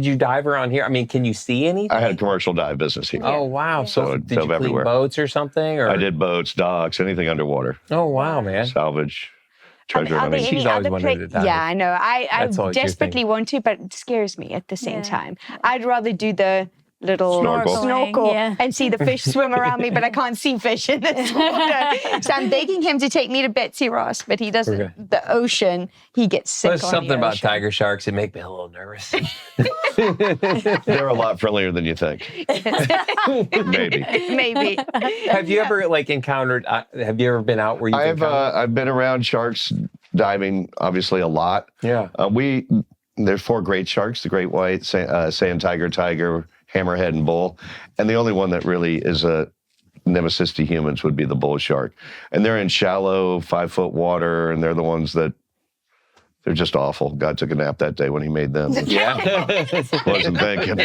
B: you dive around here? I mean, can you see anything?
D: I had a commercial dive business here.
B: Oh, wow. So
D: So
B: did you
D: dove
B: clean
D: everywhere.
B: boats or something? Or?
D: I did boats, docks, anything underwater,
B: Oh, wow, man.
D: salvage, treasure
C: Are there
D: hunting.
B: She's
C: any
B: always
C: other
B: wanted to dive.
C: Yeah, I know. I
B: That's always your
C: desperately
B: thing.
C: want to, but it scares me at the same
A: Yeah.
C: time. I'd rather do the little
D: Snorkel.
C: snorkel
A: Yeah.
C: and see the fish swim around me, but I can't see fish in this water. So I'm begging him to take me to Betsy Ross, but he doesn't.
B: Okay.
C: The ocean, he gets sick
B: There's
C: on
B: something
C: the
B: about
C: ocean.
B: tiger sharks that make me a little nervous.
D: They're a lot friendlier than you think. Maybe.
C: Maybe.
B: Have you ever encountered? Have you ever been out where you've encountered?
D: I've been around sharks diving, obviously a lot.
B: Yeah.
D: There's 4 great sharks: the great white, sand tiger, hammerhead, and bull. And the only one that really is a nemesis to humans would be the bull shark. And they're in shallow 5-foot water, and they're the ones that they're just awful. God took a nap that day when he made them.
B: Yeah.
D: Wasn't thinking.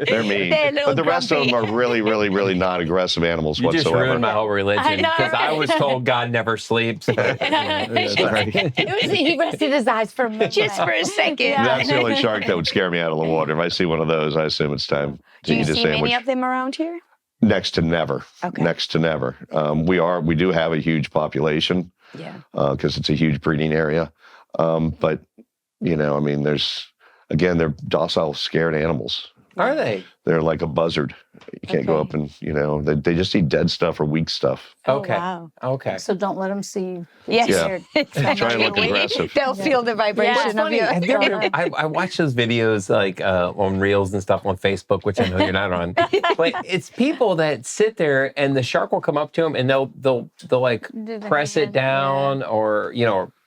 D: They're mean.
C: They're a little
D: But the rest of
C: grumpy.
D: them are really, really, really not aggressive animals
B: You just
D: whatsoever.
B: ruined my whole religion
A: I know,
B: because I
A: right?
B: was told God never sleeps. But,
A: He rested his eyes for a minute.
C: Just for a second.
A: Yeah.
D: That's the only shark that would scare me out of the water. If I see one of those, I assume it's time to
C: Do you
D: eat a
C: see
D: sandwich.
C: many of them around here?
D: Next to never.
C: Okay.
D: Next to never. We do have a huge population
C: Yeah.
D: because it's a huge breeding area. But I mean, they're docile, scared animals.
B: are they?
D: They're like a buzzard. You can't go up and they just eat dead stuff or weak stuff.
B: Okay.
C: wow.
B: Okay.
A: So don't let them see you.
C: Yes.
D: Yeah. Try and look aggressive.
C: They'll feel the vibration of you.
B: Have you ever, I watch those videos on Reels and stuff on Facebook, which I know you're not on. But it's people that sit there and the shark will come up to them and they'll like
A: Do the
B: press it
A: hand,
B: down or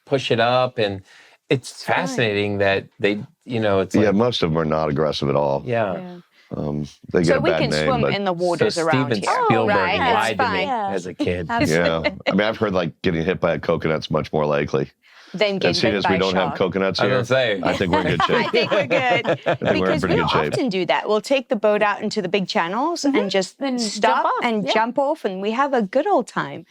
B: push it up, and it's fascinating that they it's like,
D: Yeah, most of them are not aggressive at all.
B: yeah.
D: They get
C: So
D: a
C: we
D: bad
C: can
D: name,
C: swim
D: but
C: in the waters
B: so
C: around
B: Steven
C: here.
B: Spielberg
C: right,
B: lied
C: that's
B: to me
C: fine.
B: as a kid.
D: yeah. I mean, I've heard like getting hit by a coconut's much more likely.
C: Then
D: And
C: get
D: seeing
C: bit
D: as
C: by
D: we
C: a
D: don't have
C: shark.
D: coconuts
B: I
D: here,
B: was gonna say.
D: I think we're in good
C: I
D: shape.
C: think we're good.
D: we're in
C: Because
D: pretty
C: we'll
D: good shape.
C: often do that. We'll take the boat out into the big channels and just
A: Then
C: stop
A: jump off.
C: and
A: Yeah.
C: jump off, and we have a good old time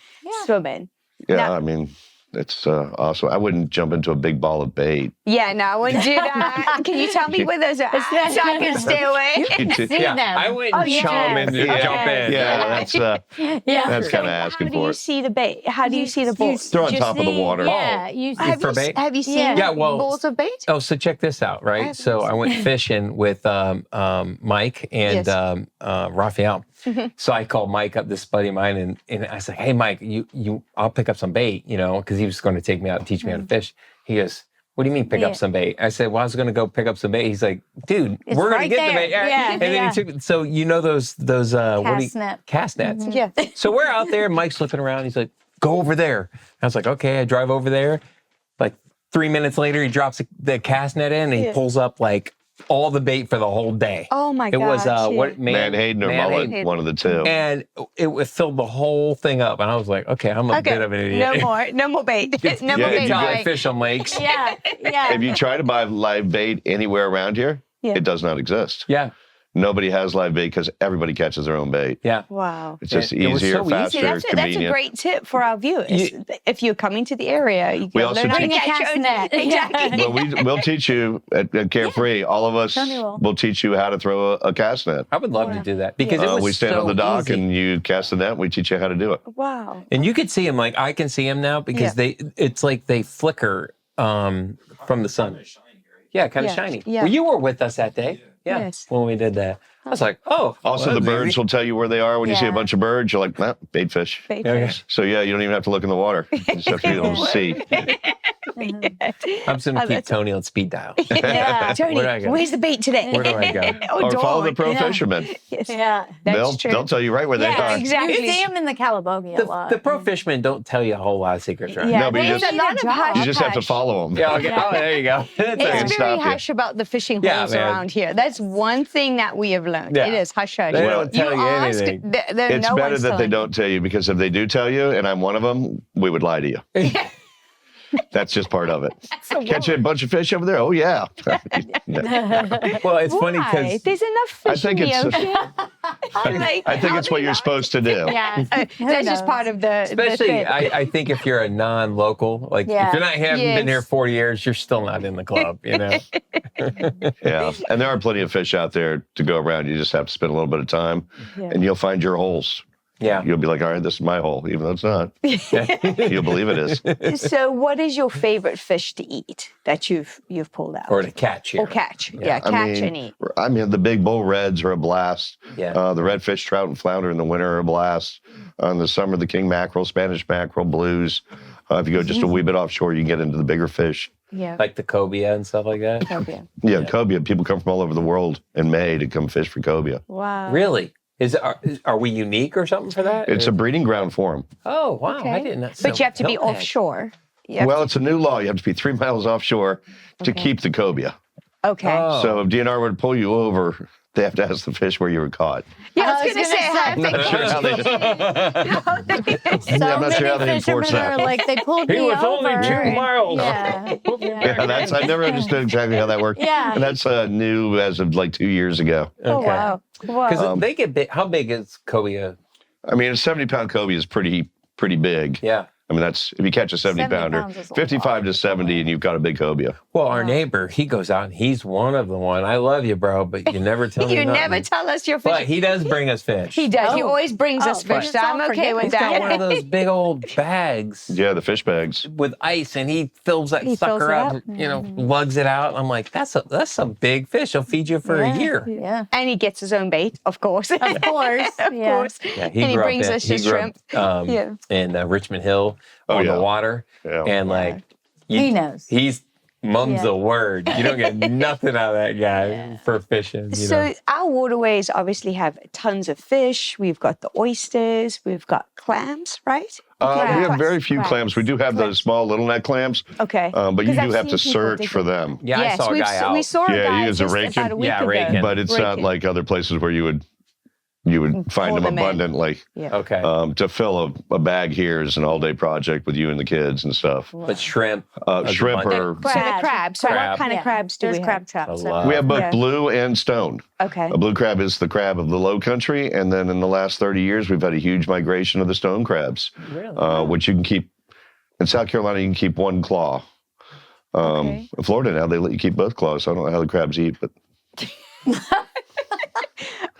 C: swimming.
D: Yeah,
C: Now-
D: I mean, it's awesome. I wouldn't jump into a big ball of bait.
C: Yeah, no, I wouldn't do that. Can you tell me where those are at so I can stay away?
A: See
B: Yeah,
A: them.
B: I wouldn't
A: yeah.
B: chum and jump in.
D: Yeah,
A: Yeah.
D: that's kind of
C: How
D: asking
C: do
D: for
C: you
D: it.
C: see the bait? How do you see the balls?
D: They're on top of the water.
A: Yeah, you see.
B: For bait?
C: Have you seen
A: Yeah.
B: well-
C: balls of bait?
B: Oh, so check this out, right?
C: haven't
B: So I went fishing with Mike and
C: Yes.
B: Raphael. So I called Mike up, this buddy of mine, and I was like, "Hey, Mike, I'll pick up some bait, because he was going to take me out and teach me how to fish." He goes, "What do you mean pick
A: Yeah.
B: up some bait?" I said, "Well, I was going to go pick up some bait." He's like, "Dude,
A: It's
B: we're going
A: right
B: to get the
A: there.
B: bait."
A: Yeah,
B: And then
A: yeah.
B: he took. So those
A: Cast net.
B: cast nets.
C: Yeah.
B: So we're out there, Mike's looking around. He's like, "Go over there." I was like, "Okay." I drive over there. Like 3 minutes later, he drops the cast net in and he pulls up like all the bait for the whole day.
C: Oh my
B: It was
C: gosh,
B: what
D: Manhattan or
B: Manhattan.
D: mullet, one of the two.
B: And it filled the whole thing up, and I was like, okay, I'm a bit of an idiot.
C: No more bait. No more
D: Yeah,
C: bait.
D: you
B: Try
C: Right.
B: fish on lakes.
A: Yeah, yeah.
D: If you try to buy live bait anywhere around here,
C: Yeah.
D: it does not exist.
B: Yeah,
D: Nobody has live bait because everybody catches their own bait.
B: yeah.
C: Wow.
D: It's just
B: It was
D: easier,
B: so easy.
D: faster,
C: That's a
D: convenient.
C: great tip for our viewers. If you're coming to the area, you
D: We
C: can
D: also
C: learn how to
D: teach-
C: catch your own net. Exactly.
D: Well, we'll teach you at Carefree. All of us
A: Tony will.
D: will teach you how to throw a cast net.
B: I would love to do that because it was
D: We stand
B: so
D: on the dock
B: easy.
D: and you cast the net. We teach you how to do it.
C: Wow.
B: And you could see them, like I can see them now because it's like they flicker from the sun. Yeah, kind of
C: Yeah,
B: shiny.
C: yeah.
B: Well, you were with us that day. Yeah,
C: Yes.
B: when we did that. I was like, oh.
D: Also,
B: well,
D: the
B: maybe.
D: birds will tell you where they are when you see a
A: Yeah.
D: bunch of birds. You're like, nah, bait fish.
C: Bait
B: Okay.
C: fish.
D: So, yeah, you don't even have to look in the water. You just have to be able to see.
B: I'm just going to keep
C: that's-
B: Tony on speed dial.
A: Yeah.
C: Tony,
B: Where do I go?
C: where's the bait today?
B: Where do I go?
D: Or follow the
C: Dawn.
D: pro fishermen.
C: Yes.
A: Yeah.
C: That's true.
D: They'll tell you right where they
C: Yeah,
D: are.
C: exactly.
A: You see them in the Calabogie a lot.
B: The pro fishermen don't tell you a whole lot of secrets, right?
C: Yeah,
D: No, but you
C: there's
D: just-
C: a lot of hush.
D: You just have to
C: hush.
D: follow them.
B: Yeah, okay. Oh, there you go.
C: It's
D: Can't
C: very
D: stop you.
C: hush about the fishing
B: Yeah,
C: holes
B: man.
C: around here. That's one thing that we have learned.
B: Yeah.
C: It is hush hush.
B: They don't tell you
C: ask,
B: anything.
D: It's
C: no
D: better
C: one's
D: that they
C: telling
D: don't tell you because if they do tell you, and I'm one of them, we would lie to you. That's just part of it. Catch a bunch of fish over there? Oh, yeah.
B: Well, it's funny
C: Why?
B: because
C: There's enough
D: I
C: fish
D: think
C: in the
D: it's-
C: ocean. Like,
D: I think it's what you're supposed to do.
A: Yeah.
C: that's just part of the
B: especially
C: thing.
B: I think if you're a non-local, like
A: Yeah.
B: if you're not haven't been here
C: Yes.
B: 40 years, you're still not in the club, you know.
D: Yeah. And there are plenty of fish out there to go around. You just have to spend a little bit of time and you'll find your holes.
B: Yeah.
D: You'll be like, all right, this is my hole, even though it's not. You'll believe it is.
C: So, what is your favorite fish to eat that you've pulled out
B: Or to catch here.
C: or catch? Yeah,
D: I
C: catch
D: mean,
C: and eat.
D: I mean, the big bull reds are a blast.
B: Yeah.
D: The redfish, trout, and flounder in the winter are a blast. In the summer, the king mackerel, Spanish mackerel, blues. If you go just a wee bit offshore, you can get into the bigger fish.
C: Yeah.
B: Like the cobia and stuff like that.
C: Okay.
D: Yeah, cobia. People come from all over the world in May to come fish for cobia.
C: Wow.
B: Really? Are we unique or something for that?
D: It's a breeding ground for them.
B: Oh, wow.
C: Okay.
B: I didn't know.
C: But you have to be
B: know that.
C: offshore. You have
D: Well, it's a new law. You have to be 3 miles offshore to keep the cobia.
C: okay.
B: Oh.
D: So if DNR would pull you over, they have to ask the fish where you were caught.
C: Yeah,
A: I
C: I was
A: was
C: going to
A: gonna
C: say, how
A: say.
D: I'm not sure how they
A: So
D: I'm not sure how they
A: many
D: enforce
A: fishermen
D: that.
A: are like, they pulled
B: He
A: me
B: was only
A: over.
B: 2 miles.
A: Yeah.
D: Yeah, I never understood exactly how that worked.
A: Yeah.
D: And that's new as of like 2 years ago.
C: oh,
B: Okay.
C: wow. Wow.
B: Because they get big. How big is cobia?
D: I mean, a 70-pound cobia is pretty big.
B: Yeah.
D: I mean, that's if you catch a
A: 70
D: 70-pounder,
A: pounds is a
D: 55 to 70, and you've got a big cobia.
B: Well, our neighbor, he goes out and he's one of the one. I love you, bro, but you never tell me
C: You
B: nothing.
C: never tell us your fish.
B: But he does bring us fish.
C: He does. He
A: Oh.
C: always brings us
A: Oh,
C: fish.
A: it's
C: So I'm
A: all
C: okay with
B: He's got one of
C: that.
B: those big old bags
D: Yeah, the fish bags.
B: with ice, and he fills that
C: He fills
B: sucker
C: it
B: up,
C: up.
B: you know, lugs it out. I'm like, that's a big fish. He'll feed you for a year.
A: Yeah.
C: And he gets his own bait, of course.
A: Of course.
C: Of
A: Yeah.
C: course.
B: Yeah,
C: And he
B: grew up
C: brings
B: in-
C: us
B: he
C: his
B: grew
C: shrimp.
B: up,
C: Yeah.
B: in Richmond Hill on
D: yeah.
B: the water,
D: Yeah.
B: and like
A: He knows.
B: He's mum's
A: Yeah.
B: the word. You don't get nothing out of that guy for fishing. You
C: So
B: know?
C: our waterways obviously have tons of fish. We've got the oysters. We've got clams, right?
D: We have
C: Crabs.
D: very few
C: Crabs.
D: clams. We do have those small little neck clams,
C: Okay.
D: but you
C: 'Cause I've
D: do have to
C: seen people
D: search
C: dig
D: for
C: them.
D: them.
B: Yeah, I
C: Yes,
B: saw a guy out.
C: we saw a
D: Yeah,
C: guy
D: he is a
C: just
D: raking.
C: about a week
B: Yeah,
C: ago.
B: raking.
D: But it's not
C: Raking.
D: like other places where you would find
C: pull
D: them
C: them in.
D: abundantly.
C: Yeah.
B: Okay.
D: To fill a bag here is an all-day project with you and the kids and stuff.
B: But shrimp.
D: Shrimp
B: abundant.
D: are.
C: So the crabs. So
B: Crab.
C: what kind of
A: Yeah.
C: crabs do
A: There's
C: we
A: crab
C: have?
A: traps.
B: A lot.
D: We have both
C: Yeah.
D: blue and stone.
C: Okay.
D: A blue crab is the crab of the Lowcountry, and then in the last 30 years, we've had a huge migration of the stone crabs, which you can keep. In South Carolina, you can keep one claw.
C: Okay.
D: In Florida now, they let you keep both claws. So I don't know how the crabs eat, but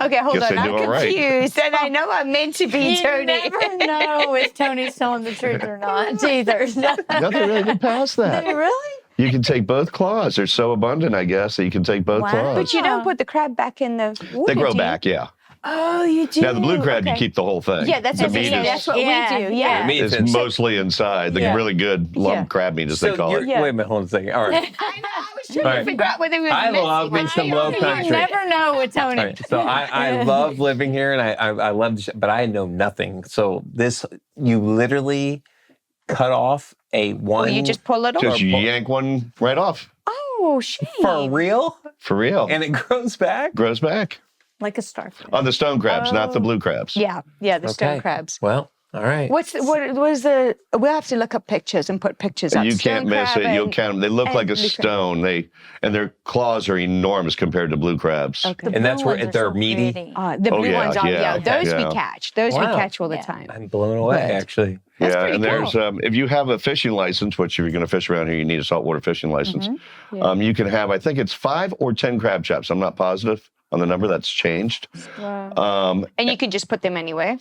C: Okay, hold
D: Guess
C: on.
D: they
C: I'm
D: do all right.
C: confused, and I know I'm meant to be
A: You
C: Tony.
A: never know if Tony's telling the truth or not either.
D: nothing really get past that.
A: Really?
D: You can take both claws. They're so abundant, I guess, that you can take both
A: Wow.
D: claws.
C: But you don't put the crab back in the water.
D: They grow
C: do you?
D: back, yeah.
C: Oh, you do.
D: Now the blue crab, you
C: Okay.
D: keep the whole thing.
C: Yeah, that's
D: the
C: what,
D: meat
C: yeah,
D: is,
C: that's what
A: Yeah,
C: we do.
A: yeah.
C: Yeah.
B: meat
D: is
B: is
D: mostly inside. The
C: Yeah.
D: really good lump
C: Yeah.
D: crab meat, as
B: So
D: they call
B: you're-
D: it.
C: Yeah.
B: Wait a minute, hold on a second. All right.
C: I know. I was trying
B: All
C: to
B: right.
C: figure out whether we were
B: I love me some low
A: You
B: country.
A: never know with Tony.
B: All right, so I love living here, and I love the but I know nothing. So this, you literally cut off a one.
C: Well, you just pull it off.
D: Just yank one right off.
C: Oh, shame.
B: For real?
D: For real.
B: And it grows back?
D: Grows back.
A: Like a starfish.
D: On the stone crabs, not the blue crabs.
C: Yeah, the stone crabs.
B: Well, all right.
C: What was the? We'll have to look up pictures and put pictures up.
D: You
C: Stone
D: can't miss
C: crab
D: it. You'll
C: and-
D: count them. They look
C: and
D: like a
C: blue crab.
D: stone. And their claws are enormous compared to blue crabs.
C: Okay.
B: And that's where
A: Blue ones are
B: they're
A: so
B: meaty?
A: pretty.
C: The blue
D: yeah,
C: ones are,
D: yeah,
C: those
D: yeah.
C: we catch. Those we
B: Wow.
C: catch all the
A: Yeah.
C: time.
B: I'm blown away,
C: Good.
B: actually.
C: That's
D: Yeah,
C: pretty
D: and there's
C: cool.
D: if you have a fishing license, which if you're going to fish around here, you need a saltwater fishing license. You can have, I think it's 5 or 10 crab traps. I'm not positive on the number. That's changed.
C: Wow. And you can just put them anywhere.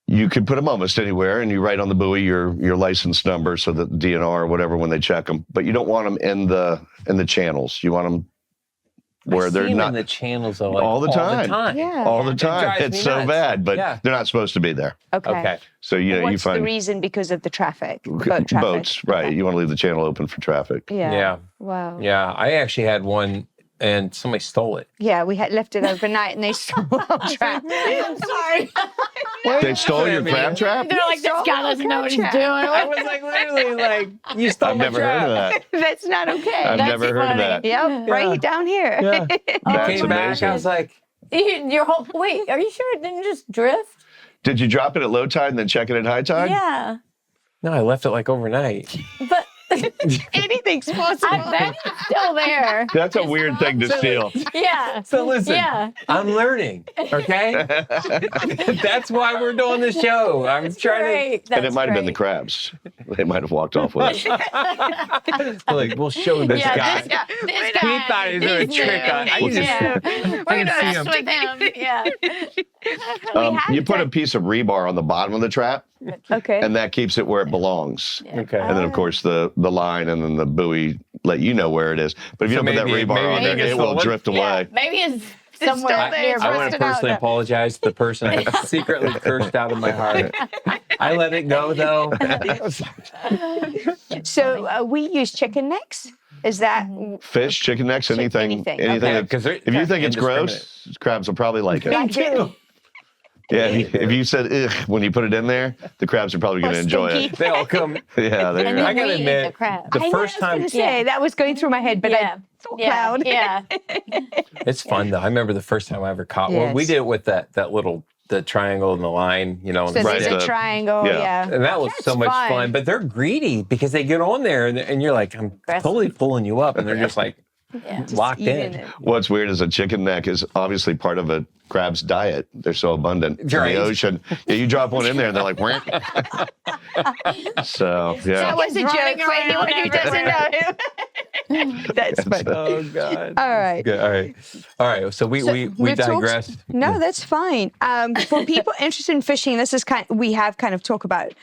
D: You can put them almost anywhere, and you write on the buoy your license number, so that DNR or whatever when they check them. But you don't want them in the channels. You want them where
B: I
D: they're
B: see 'em
D: not
B: in the channels are like
D: all the time.
C: Yeah.
D: all the
B: It
D: time.
B: drives
D: It's
B: me
D: so
B: nuts.
D: bad, but
B: Yeah.
D: they're not supposed to be there.
B: Okay.
D: So you
C: What's
D: find
C: the reason? Because of the traffic, boat traffic.
D: boats, right?
C: Okay.
D: You want to leave the channel open for traffic.
C: Yeah.
B: Yeah.
C: Wow.
B: Yeah. I actually had one and somebody stole it.
C: Yeah, we had left it overnight and they stole our trap.
A: I'm sorry.
D: They stole your crab trap?
A: They're like, this guy doesn't know what he's doing.
B: I was like, literally, like, you stole
D: I've
B: my
D: never
B: trap.
D: heard of that.
C: That's not okay.
D: I've
A: That's
D: never heard of
A: funny.
D: that.
C: Yep, right down here.
B: Yeah.
D: That's
B: Came back,
D: amazing.
B: I was like,
A: Your whole wait, are you sure it didn't just drift?
D: Did you drop it at low tide and then check it at high tide?
A: Yeah.
B: no, I left it like overnight.
A: But
C: Anything's possible.
A: I bet it's still there.
D: That's a weird thing to steal.
A: Yeah.
B: So listen,
A: Yeah.
B: I'm learning, okay? That's why we're doing the show. I'm trying
A: Great.
D: And it
A: That's
D: might have been the
A: great.
D: crabs. They might have walked off with it.
B: to, like, we'll show this
A: Yeah,
B: guy.
A: this guy.
B: He thought he was doing a
A: he's
B: trick
A: new.
B: on. I can
A: Yeah.
B: just,
A: We're gonna
B: see
A: mess
B: him.
A: with him. Yeah.
D: You put a piece of rebar on the bottom of the trap,
C: Okay.
D: and that keeps it where it belongs.
B: Okay.
D: And then, of course, the line and then the buoy let you know where it is. But if you
B: So
D: don't put that
B: maybe-
D: rebar on
B: maybe
D: there,
B: it's
D: it will
B: stolen.
D: drift
A: Yeah.
D: away.
A: Maybe it's somewhere
C: still there.
A: near
C: It's
B: I want
C: rusted
B: to
C: out
B: personally
C: now.
B: apologize to the person I secretly cursed out of my heart. I let it go, though.
C: So we use chicken necks. Is that
D: Fish, chicken necks, anything.
C: anything.
D: Anything.
C: Okay.
D: that- if you think it's gross, crabs will probably like it.
C: like it?
D: Yeah, if you said ugh when you put it in there, the crabs are probably going to enjoy it.
B: They all come.
D: Yeah,
A: And
D: they're
A: then
B: I gotta
A: we eat
B: admit,
A: the crab.
B: the
C: I know,
B: first
C: I
B: time
C: was gonna say that was going through my head, but
A: Yeah.
C: I thought
A: Yeah.
C: cloud.
A: Yeah.
B: it's fun though. I remember the first time I ever caught one. We
C: Yes.
B: did it with that little the triangle and the line, you know.
C: So
B: and
C: there's
D: Right,
C: a
D: the-
C: triangle.
D: yeah.
C: Yeah.
B: And that was so
C: That's
B: much
C: fun.
B: fun. But they're greedy because they get on there and you're like, I'm
A: Aggressive.
B: totally pulling you up. And they're just like
A: Yeah.
B: locked
C: Eating
B: in.
C: it.
D: What's weird is a chicken neck is obviously part of a crab's diet. They're so abundant in
B: Right.
D: the ocean. Yeah, you drop one in there and they're like, "Wah." So
C: That
D: yeah.
C: was a joke
A: Running
C: for anyone who
A: around
C: doesn't know him. That's funny.
B: Oh, God.
C: All right.
B: Good. All right. So we
C: we've talked-
B: digressed.
C: No, that's fine. For people interested in fishing, this is we have kind of talked about.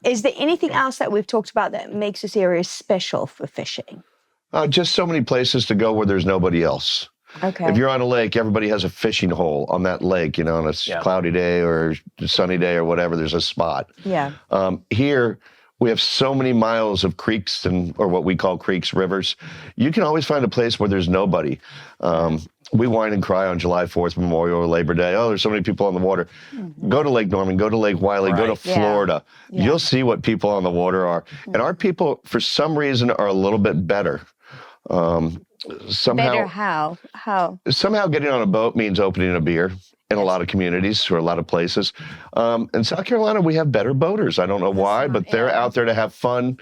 C: Is there anything else that we've talked about that makes this area special for fishing?
D: Just so many places to go where there's nobody else.
C: Okay.
D: If you're on a lake, everybody has a fishing hole on that lake, you know, on a
B: Yeah.
D: cloudy day or sunny day or whatever, there's a spot.
C: Yeah.
D: Here, we have so many miles of creeks or what we call creeks, rivers. You can always find a place where there's nobody. We whine and cry on July 4th, Memorial or Labor Day. Oh, there's so many people on the water. Go to Lake Norman, go to Lake Wiley, go to
B: Right.
C: Yeah.
D: Florida.
C: Yeah.
D: You'll see what people on the water are. And our people, for some reason, are a little bit better.
C: Better how? How?
D: Somehow getting on a boat means opening a beer in a lot of communities or a lot of places. In South Carolina, we have better boaters. I don't know why, but they're out there to have fun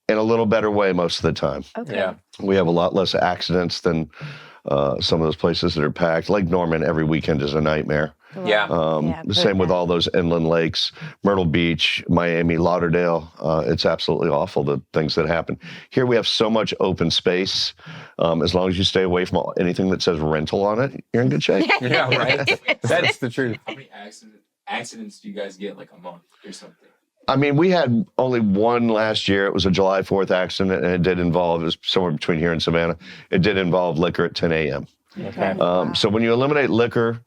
D: in a little better way most of the time.
C: Okay.
B: Yeah.
D: We have a lot less accidents than some of those places that are packed. Lake Norman every weekend is a nightmare.
B: Yeah.
D: The same with all those inland lakes, Myrtle Beach, Miami, Lauderdale. It's absolutely awful, the things that happen. Here we have so much open space. As long as you stay away from anything that says rental on it, you're in good shape.
B: Yeah, right. That's the truth.
G: How many accidents do you guys get like a month or something?
D: I mean, we had only one last year. It was a July 4th accident, and it was somewhere between here and Savannah. It did involve liquor at 10 a.m.
B: Okay.
D: So when you eliminate liquor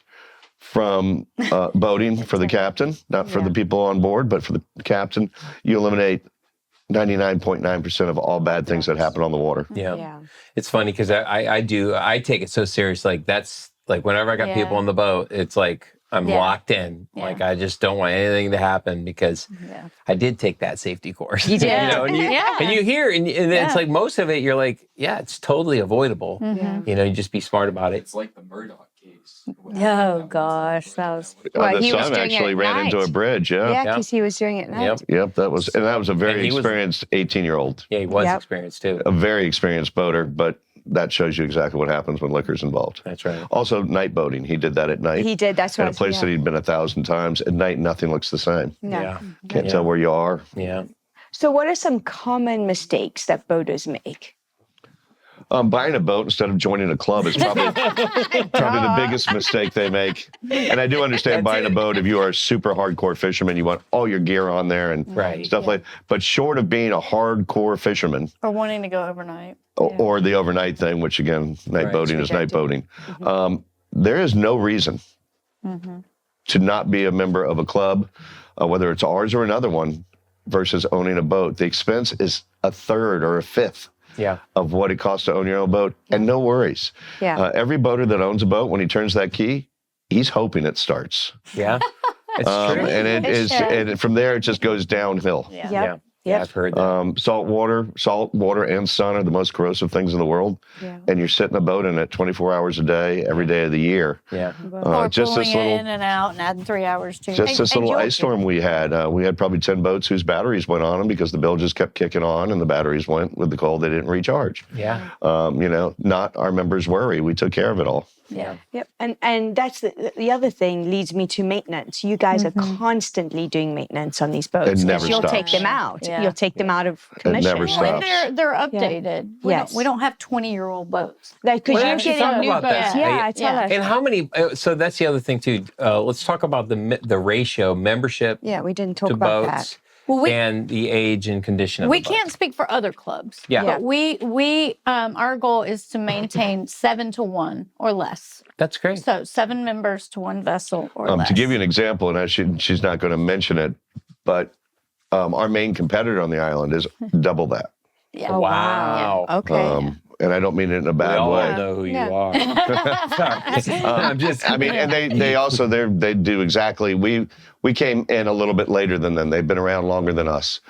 D: from boating for the captain, not for the people on board, but for the captain, you eliminate 99.9% of all bad things that happen on the water.
B: Yeah.
C: Yeah.
B: It's funny because I take it so serious. Like that's like whenever I got
A: Yeah.
B: people on the boat, it's like I'm locked in.
A: Yeah.
B: Like, I just don't want anything to happen because I did take that safety course. You
A: did.
B: and you hear, and it's like most of it, you're like, yeah, it's totally avoidable.
A: Mm-hmm.
B: You just be smart about it.
G: It's like the Murdoch case.
A: Oh gosh, that was.
C: Well,
D: the
C: he was
D: son
C: doing it
D: actually
C: at
D: ran into
C: night.
D: a bridge. Yeah.
C: Yeah, because he was doing it at night.
B: Yep.
D: That was a very
B: And he was-
D: experienced 18-year-old,
B: Yeah, he was
C: Yep.
B: experienced too.
D: a very experienced boater, but that shows you exactly what happens when liquor's involved.
B: That's right.
D: Also, night boating. He did that at night.
C: He did. That's what
D: At a place that he'd been 1,000 times. At night, nothing looks the same.
C: No.
B: Yeah.
D: Can't tell where you are.
B: Yeah.
C: So, what are some common mistakes that boaters make?
D: Buying a boat instead of joining a club is probably the biggest mistake they make. And I do understand buying a boat if you are a super hardcore fisherman, you want all your gear on there and stuff like. But short of being a hardcore fisherman,
A: Or wanting to go overnight.
D: or the overnight thing, which again, night boating is night boating. There is no reason to not be a member of a club, whether it's ours or another one, versus owning a boat. The expense is a third or a fifth of what it costs to own your own boat, and no worries.
C: Yeah.
D: Every boater that owns a boat, when he turns that key, he's hoping it starts.
B: Yeah. It's true.
D: And it is, and from there it just goes downhill.
B: Yeah. Yeah, I've heard that.
D: Salt water and sun are the most corrosive things in the world.
C: Yeah.
D: And you're sitting a boat in it 24 hours a day, every day of the year.
B: Yeah.
A: Or
D: Just
A: pulling
D: this
A: it
D: little,
A: in and out and adding 3 hours to
D: just this little ice storm we had probably 10 boats whose batteries went on them because the bill just kept kicking on and the batteries went with the cold. They didn't recharge.
B: Yeah.
D: Not our members' worry. We took care of it all.
A: Yeah.
C: Yep. And that's the other thing leads me to maintenance. You guys are constantly doing maintenance on these boats.
D: It never
C: You'll
D: stops.
C: take them out.
A: Yeah.
C: You'll take them out of commission.
D: never
A: Well,
D: stops.
A: and they're updated.
C: Yes.
A: We don't have 20-year-old boats.
C: Because
B: Well,
C: you're
B: actually,
C: getting
B: talk
C: new
B: about
C: boats.
B: that.
C: Yeah, tell us.
B: And how many? So that's the other thing too. Let's talk about the ratio membership
C: Yeah, we didn't talk
B: to
C: about
B: boats
C: that.
A: Well,
B: and the age and condition of
A: we
B: the boat.
A: can't speak for other clubs.
B: Yeah.
A: But we our goal is to maintain 7 to 1 or less.
B: That's great.
A: So 7 members to 1 vessel or less.
D: To give you an example, and she's not going to mention it, but our main competitor on the island is double that.
A: Yeah.
C: Oh,
B: Wow.
C: Yeah. Okay.
D: And I don't mean it in a
B: We
D: bad
B: all
D: way.
B: know who
C: Yeah.
B: you are. Sorry. I'm just.
D: I mean, and they also they do exactly. We came in a little bit later than them. They've been around longer than us.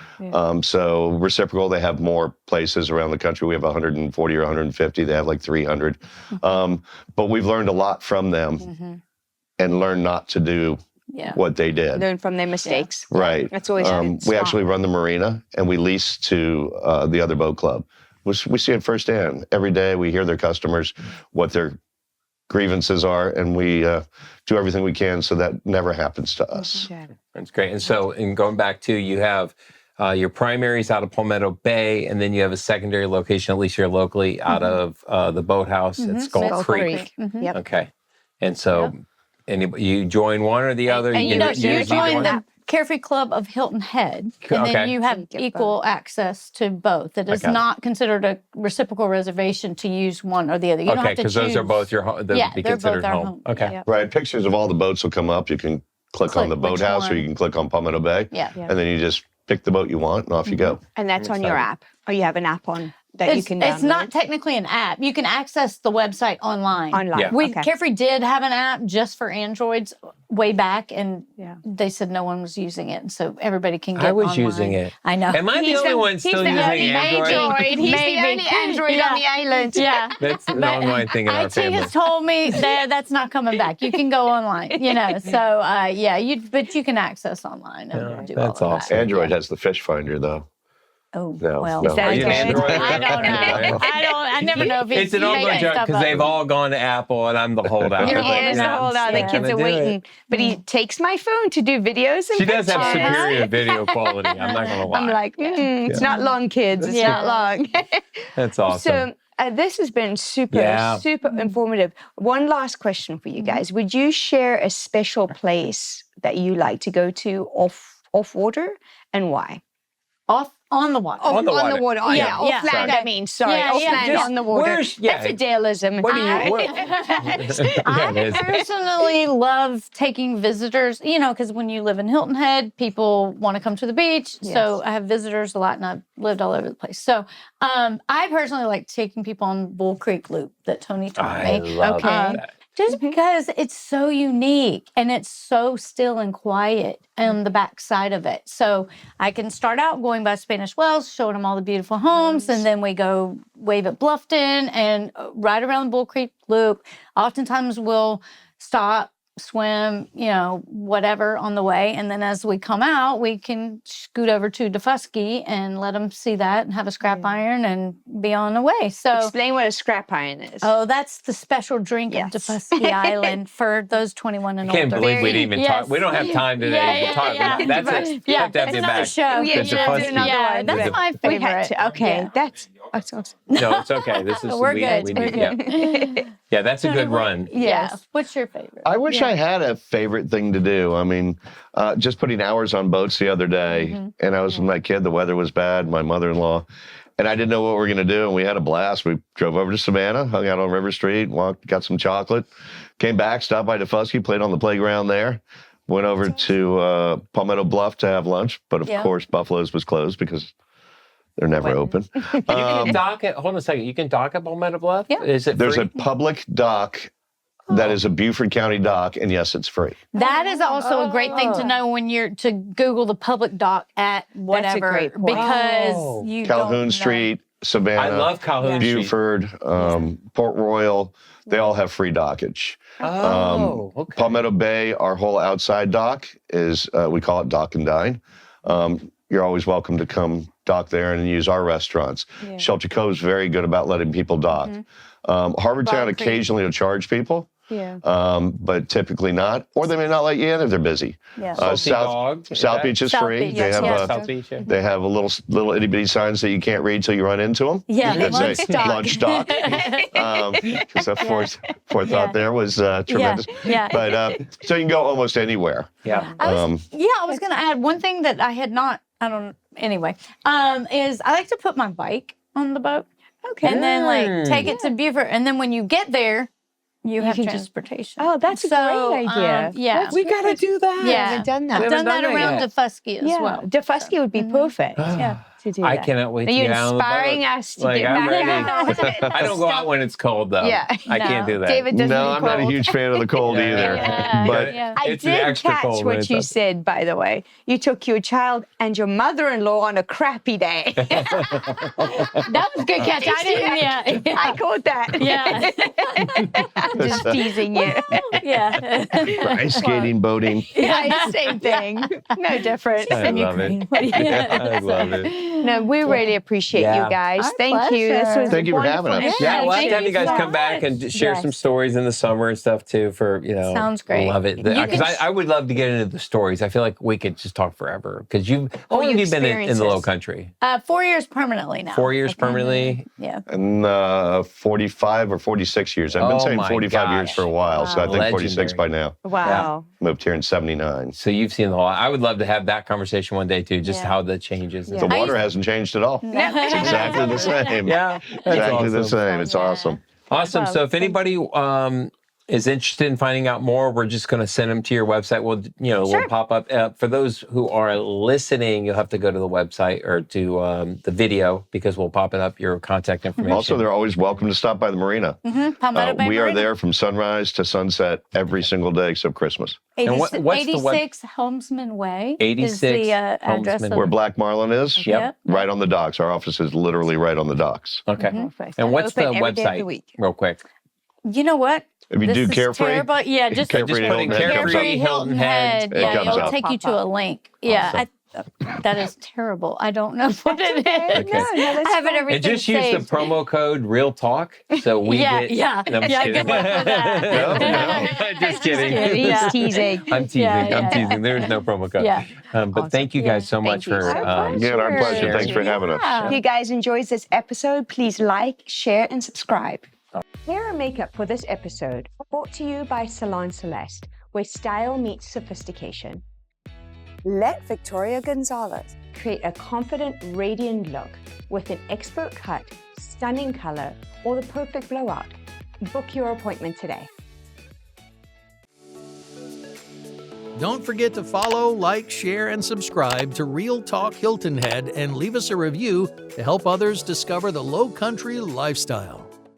D: So reciprocal, they have more places around the country. We have 140 or 150. They have like 300. But we've learned a lot from them, and learned not to do what they did.
C: Learn from their mistakes.
D: Right.
C: That's always
D: we
C: smart.
D: actually run the marina, and we lease to the other boat club. We see it firsthand. Every day we hear their customers, what their grievances are, and we do everything we can so that never happens to us.
B: That's great. And so, in going back to, you have your primaries out of Palmetto Bay, and then you have a secondary location, at least here locally, out of the boathouse at Skull Creek.
C: Yep.
B: Okay. And so, you join one or the other?
A: And you
B: usually
A: join the Carefree Club of Hilton Head, and then you have equal access to both. It is not considered a reciprocal reservation to use one or the other. You don't have to
B: because those are both your home. Be
A: they're
B: considered
A: both our
B: home.
A: home.
B: Okay.
A: Yep.
D: Right. Pictures of all the boats will come up. You can click on the
A: which
D: boathouse, or
A: one.
D: you can click on Palmetto Bay, and then you just pick the boat you want, and off you go.
C: And that's on your app. Or you have an app on that you can download.
A: It's not technically an app. You can access the website online.
C: Online.
A: Carefree did have an app just for Androids way back, and they said no one was using it, and so everybody can get
B: I was
A: online.
B: using it.
A: I know.
B: Am I the only one still using Android?
C: He's the only Android on the island.
A: Yeah.
B: That's the online thing in our
A: IT
B: family.
A: has told me that's not coming back. You can go online, So, but you can access online and do
B: that's
A: all of
B: awesome.
A: that.
D: Android has the fish finder, though.
A: Oh,
D: No,
A: well.
D: no.
C: Is that
B: Are you an
C: good?
B: Android?
A: I don't know. I never know if
B: It's an ongoing joke because they've all gone to Apple and I'm the holdout.
C: He
B: But,
C: is the holdout. The
B: I'm
C: kids
B: gonna
C: are
B: do
C: waiting.
B: it.
C: But he takes my phone to do videos and
B: She does have
C: pictures.
B: superior video quality. I'm not going to lie.
C: I'm like, it's not long, kids. It's not long.
B: That's awesome.
C: So this has been super informative. One last question for you guys. Would you share a special place that you like to go to off water, and why?
A: On the water.
B: On the water.
C: Oh, yeah.
A: Yeah.
C: Off land, I mean. Sorry.
A: Yeah,
C: Off
A: yeah.
C: land,
B: Just
C: on the water.
B: where's- yeah.
C: That's a Daleism.
B: What do you?
A: I personally love taking visitors, because when you live in Hilton Head, people want to come to the beach. So I have visitors a lot, and I've lived all over the place. So I personally like taking people on Bull Creek Loop that Tony taught
B: I
A: me.
B: love that.
A: Just because it's so unique and it's so still and quiet on the back side of it. So I can start out going by Spanish Wells, showing them all the beautiful homes, and then we go wave at Bluffton and right around Bull Creek Loop. Oftentimes we'll stop, swim, whatever on the way. And then as we come out, we can scoot over to Defusky and let them see that and have a scrap iron and be on the way. So
C: Explain what a scrap iron is.
A: oh, that's the special drink of Defusky Island for those 21 and
B: I can't
A: older.
B: believe we didn't even talk.
A: Yes.
B: We don't have time today to talk. That's it. You have to have
A: it's
B: me
A: another
B: back.
A: show.
B: It's a fun ski.
A: That's my
C: We had
A: favorite.
C: to, okay,
A: Yeah.
C: that's awesome.
B: No, it's okay. This is
A: We're good.
B: We
A: We're
B: need,
A: good.
B: yeah, that's a good run.
A: Yeah. What's your favorite?
D: I wish I had a favorite thing to do. I mean, just putting hours on boats the other day, and I was with my kid. The weather was bad, my mother-in-law, and I didn't know what we were going to do, and we had a blast. We drove over to Savannah, hung out on River Street, walked, got some chocolate, came back, stopped by Defusky, played on the playground there, went over to Palmetto Bluff to have lunch, but of course Buffalo's was closed because they're never open.
B: You can dock it. Hold on a second. You can dock at Palmetto Bluff?
A: Yeah.
B: Is it
D: There's
B: free?
D: a public dock that is a Beaufort County dock, and yes, it's free.
A: That is also a great thing to know when you're to Google the public dock at whatever,
C: great point.
A: because
B: Oh.
A: you don't
D: Calhoun
A: know.
D: Street, Savannah,
B: I love Calhoun Street.
D: Beaufort, Port Royal, they all have free dockage.
B: Okay.
D: Palmetto Bay, our whole outside dock is, we call it Dock and Dine. You're always welcome to come dock there and use our restaurants. Shelter Cove's very good about letting people dock. Harbortown
C: Rock Creek.
D: occasionally will charge people,
C: Yeah.
D: but typically not, or they may not let you in if they're busy.
A: Yeah.
B: Salty Dog, is
D: South
B: that-
D: Beach is
A: South
D: free.
A: Beach,
D: They
A: yes,
D: have
A: yes.
B: South Beach, yeah.
D: they have a little itty bitty signs that you can't read till you run into them.
A: Yeah,
D: That
A: lunch
D: say
A: dock.
D: lunch dock. Because the forethought there was tremendous.
A: Yeah.
D: But so you can go almost anywhere.
B: Yeah.
A: I was going to add one thing that I had not, anyway, is I like to put my bike on the boat.
C: Okay.
A: And then like take it to Beaufort. And then when you get there, you have
C: can just-
A: transportation.
C: Oh, that's a great idea.
A: Yeah.
B: We got to do that.
A: Yeah.
C: haven't done that.
A: I've
B: We
A: done
B: haven't
A: that
B: done that
A: around
B: yet.
A: Defusky as well.
C: Defusky would be perfect
A: Yeah.
C: to do
B: I
C: that.
B: cannot wait
C: Are
B: to
C: you
B: get out on the
C: inspiring
B: boat.
C: us to
B: Like,
C: get
B: I'm
C: back
B: ready.
C: out?
B: I don't go out when it's cold, though.
C: Yeah.
B: I can't
A: No.
B: do that.
C: David doesn't
D: No,
C: do
D: I'm not a
C: cold.
D: huge fan of the cold
B: Yeah.
D: either.
A: Yeah.
D: But
A: Yeah.
C: I
B: It's an
C: did
B: extra
C: catch
B: cold when
C: what
B: it's
C: you
B: up.
C: said, by the way. You took your child and your mother-in-law on a crappy day.
A: That was a good catch. I didn't, yeah.
C: I caught that.
A: Yeah.
C: Just teasing you.
A: Yeah.
D: ice skating, boating.
C: Yeah, same thing. No difference.
B: I love it. I love it.
C: No, we really appreciate
B: Yeah.
C: you guys.
A: Our
C: Thank you. This
A: pleasure.
C: was
D: Thank you for
C: wonderful.
D: having us.
B: Yeah, we'll have
A: thank
B: to have you guys
A: so
B: come back and share
C: Yes.
B: some stories in the summer and stuff too. For
A: Sounds great.
B: Love it
A: You
B: because
A: can-
B: I would love to get into the stories. I feel like we could just talk forever because how long have you been in the Low Country?
A: 4 years permanently now.
B: 4 years permanently.
A: Yeah.
D: And 45 or 46 years. I've been
B: Oh
D: saying
B: my
D: 45 years
B: gosh.
D: for a while, so I think 46 by
B: Legendary.
D: now.
C: Wow.
D: Moved here in 79.
B: So you've seen the whole. I would love to have that conversation one day too. Just
A: Yeah.
B: how the changes. and
D: The
B: stuff.
D: water hasn't changed at all. It's exactly the same.
B: Yeah, that's
D: Exactly the
B: awesome.
D: same. It's awesome.
B: Awesome. So if anybody is interested in finding out more, we're just going to send them to your website. We'll pop up. For those who are listening, you'll have to go to the website or to the video because we'll pop it up your contact information.
D: Also, they're always welcome to stop by the marina.
A: Palmetto Bay
D: We are
A: Marina.
D: there from sunrise to sunset every single day except Christmas.
B: And what's the web-
A: 86 Helmsman Way
B: 86
A: is the address
B: Helmsman
A: of
D: Where Black Marlin is,
B: Yep.
D: right on the docks. Our office is literally right on the docks.
B: Okay.
C: Perfect.
B: And what's the
C: Open every day of the
B: website?
C: week.
B: Real quick.
A: You know what?
D: If you
A: This
D: do
A: is
D: Carefree,
A: terrible. Yeah, just
D: Carefree
B: Just put in
D: Hilton Head comes
B: Carefree
D: up.
B: Hilton Head.
D: It
A: Yeah,
D: comes
A: it'll
D: up.
A: take you to a link. Yeah, that is terrible. I don't know what it is.
B: Okay.
C: that's
A: I have it
C: fine.
A: everything
B: And just use
A: saved.
B: the promo code Real Talk so we get.
A: Yeah.
B: No, I'm just
A: Yeah,
B: kidding.
A: good luck with that.
B: Just kidding.
A: kidding. Yeah.
C: He's teasing.
B: I'm teasing.
A: Yeah,
B: I'm
A: yeah.
B: teasing. There's no promo code.
A: Yeah.
B: But thank you guys so much
C: Thank you.
B: for.
C: Our
D: Again, our pleasure.
B: sharing.
D: Thanks for having us.
A: Yeah.
C: If you guys enjoyed this episode, please like, share, and subscribe. Hair and makeup for this episode brought to you by Salon Celeste, where style meets sophistication. Let Victoria Gonzalez create a confident, radiant look with an expert cut, stunning color, or the perfect blowout. Book your appointment today.
F: Don't forget to follow, like, share, and subscribe to Real Talk Hilton Head and leave us a review to help others discover the Low Country lifestyle.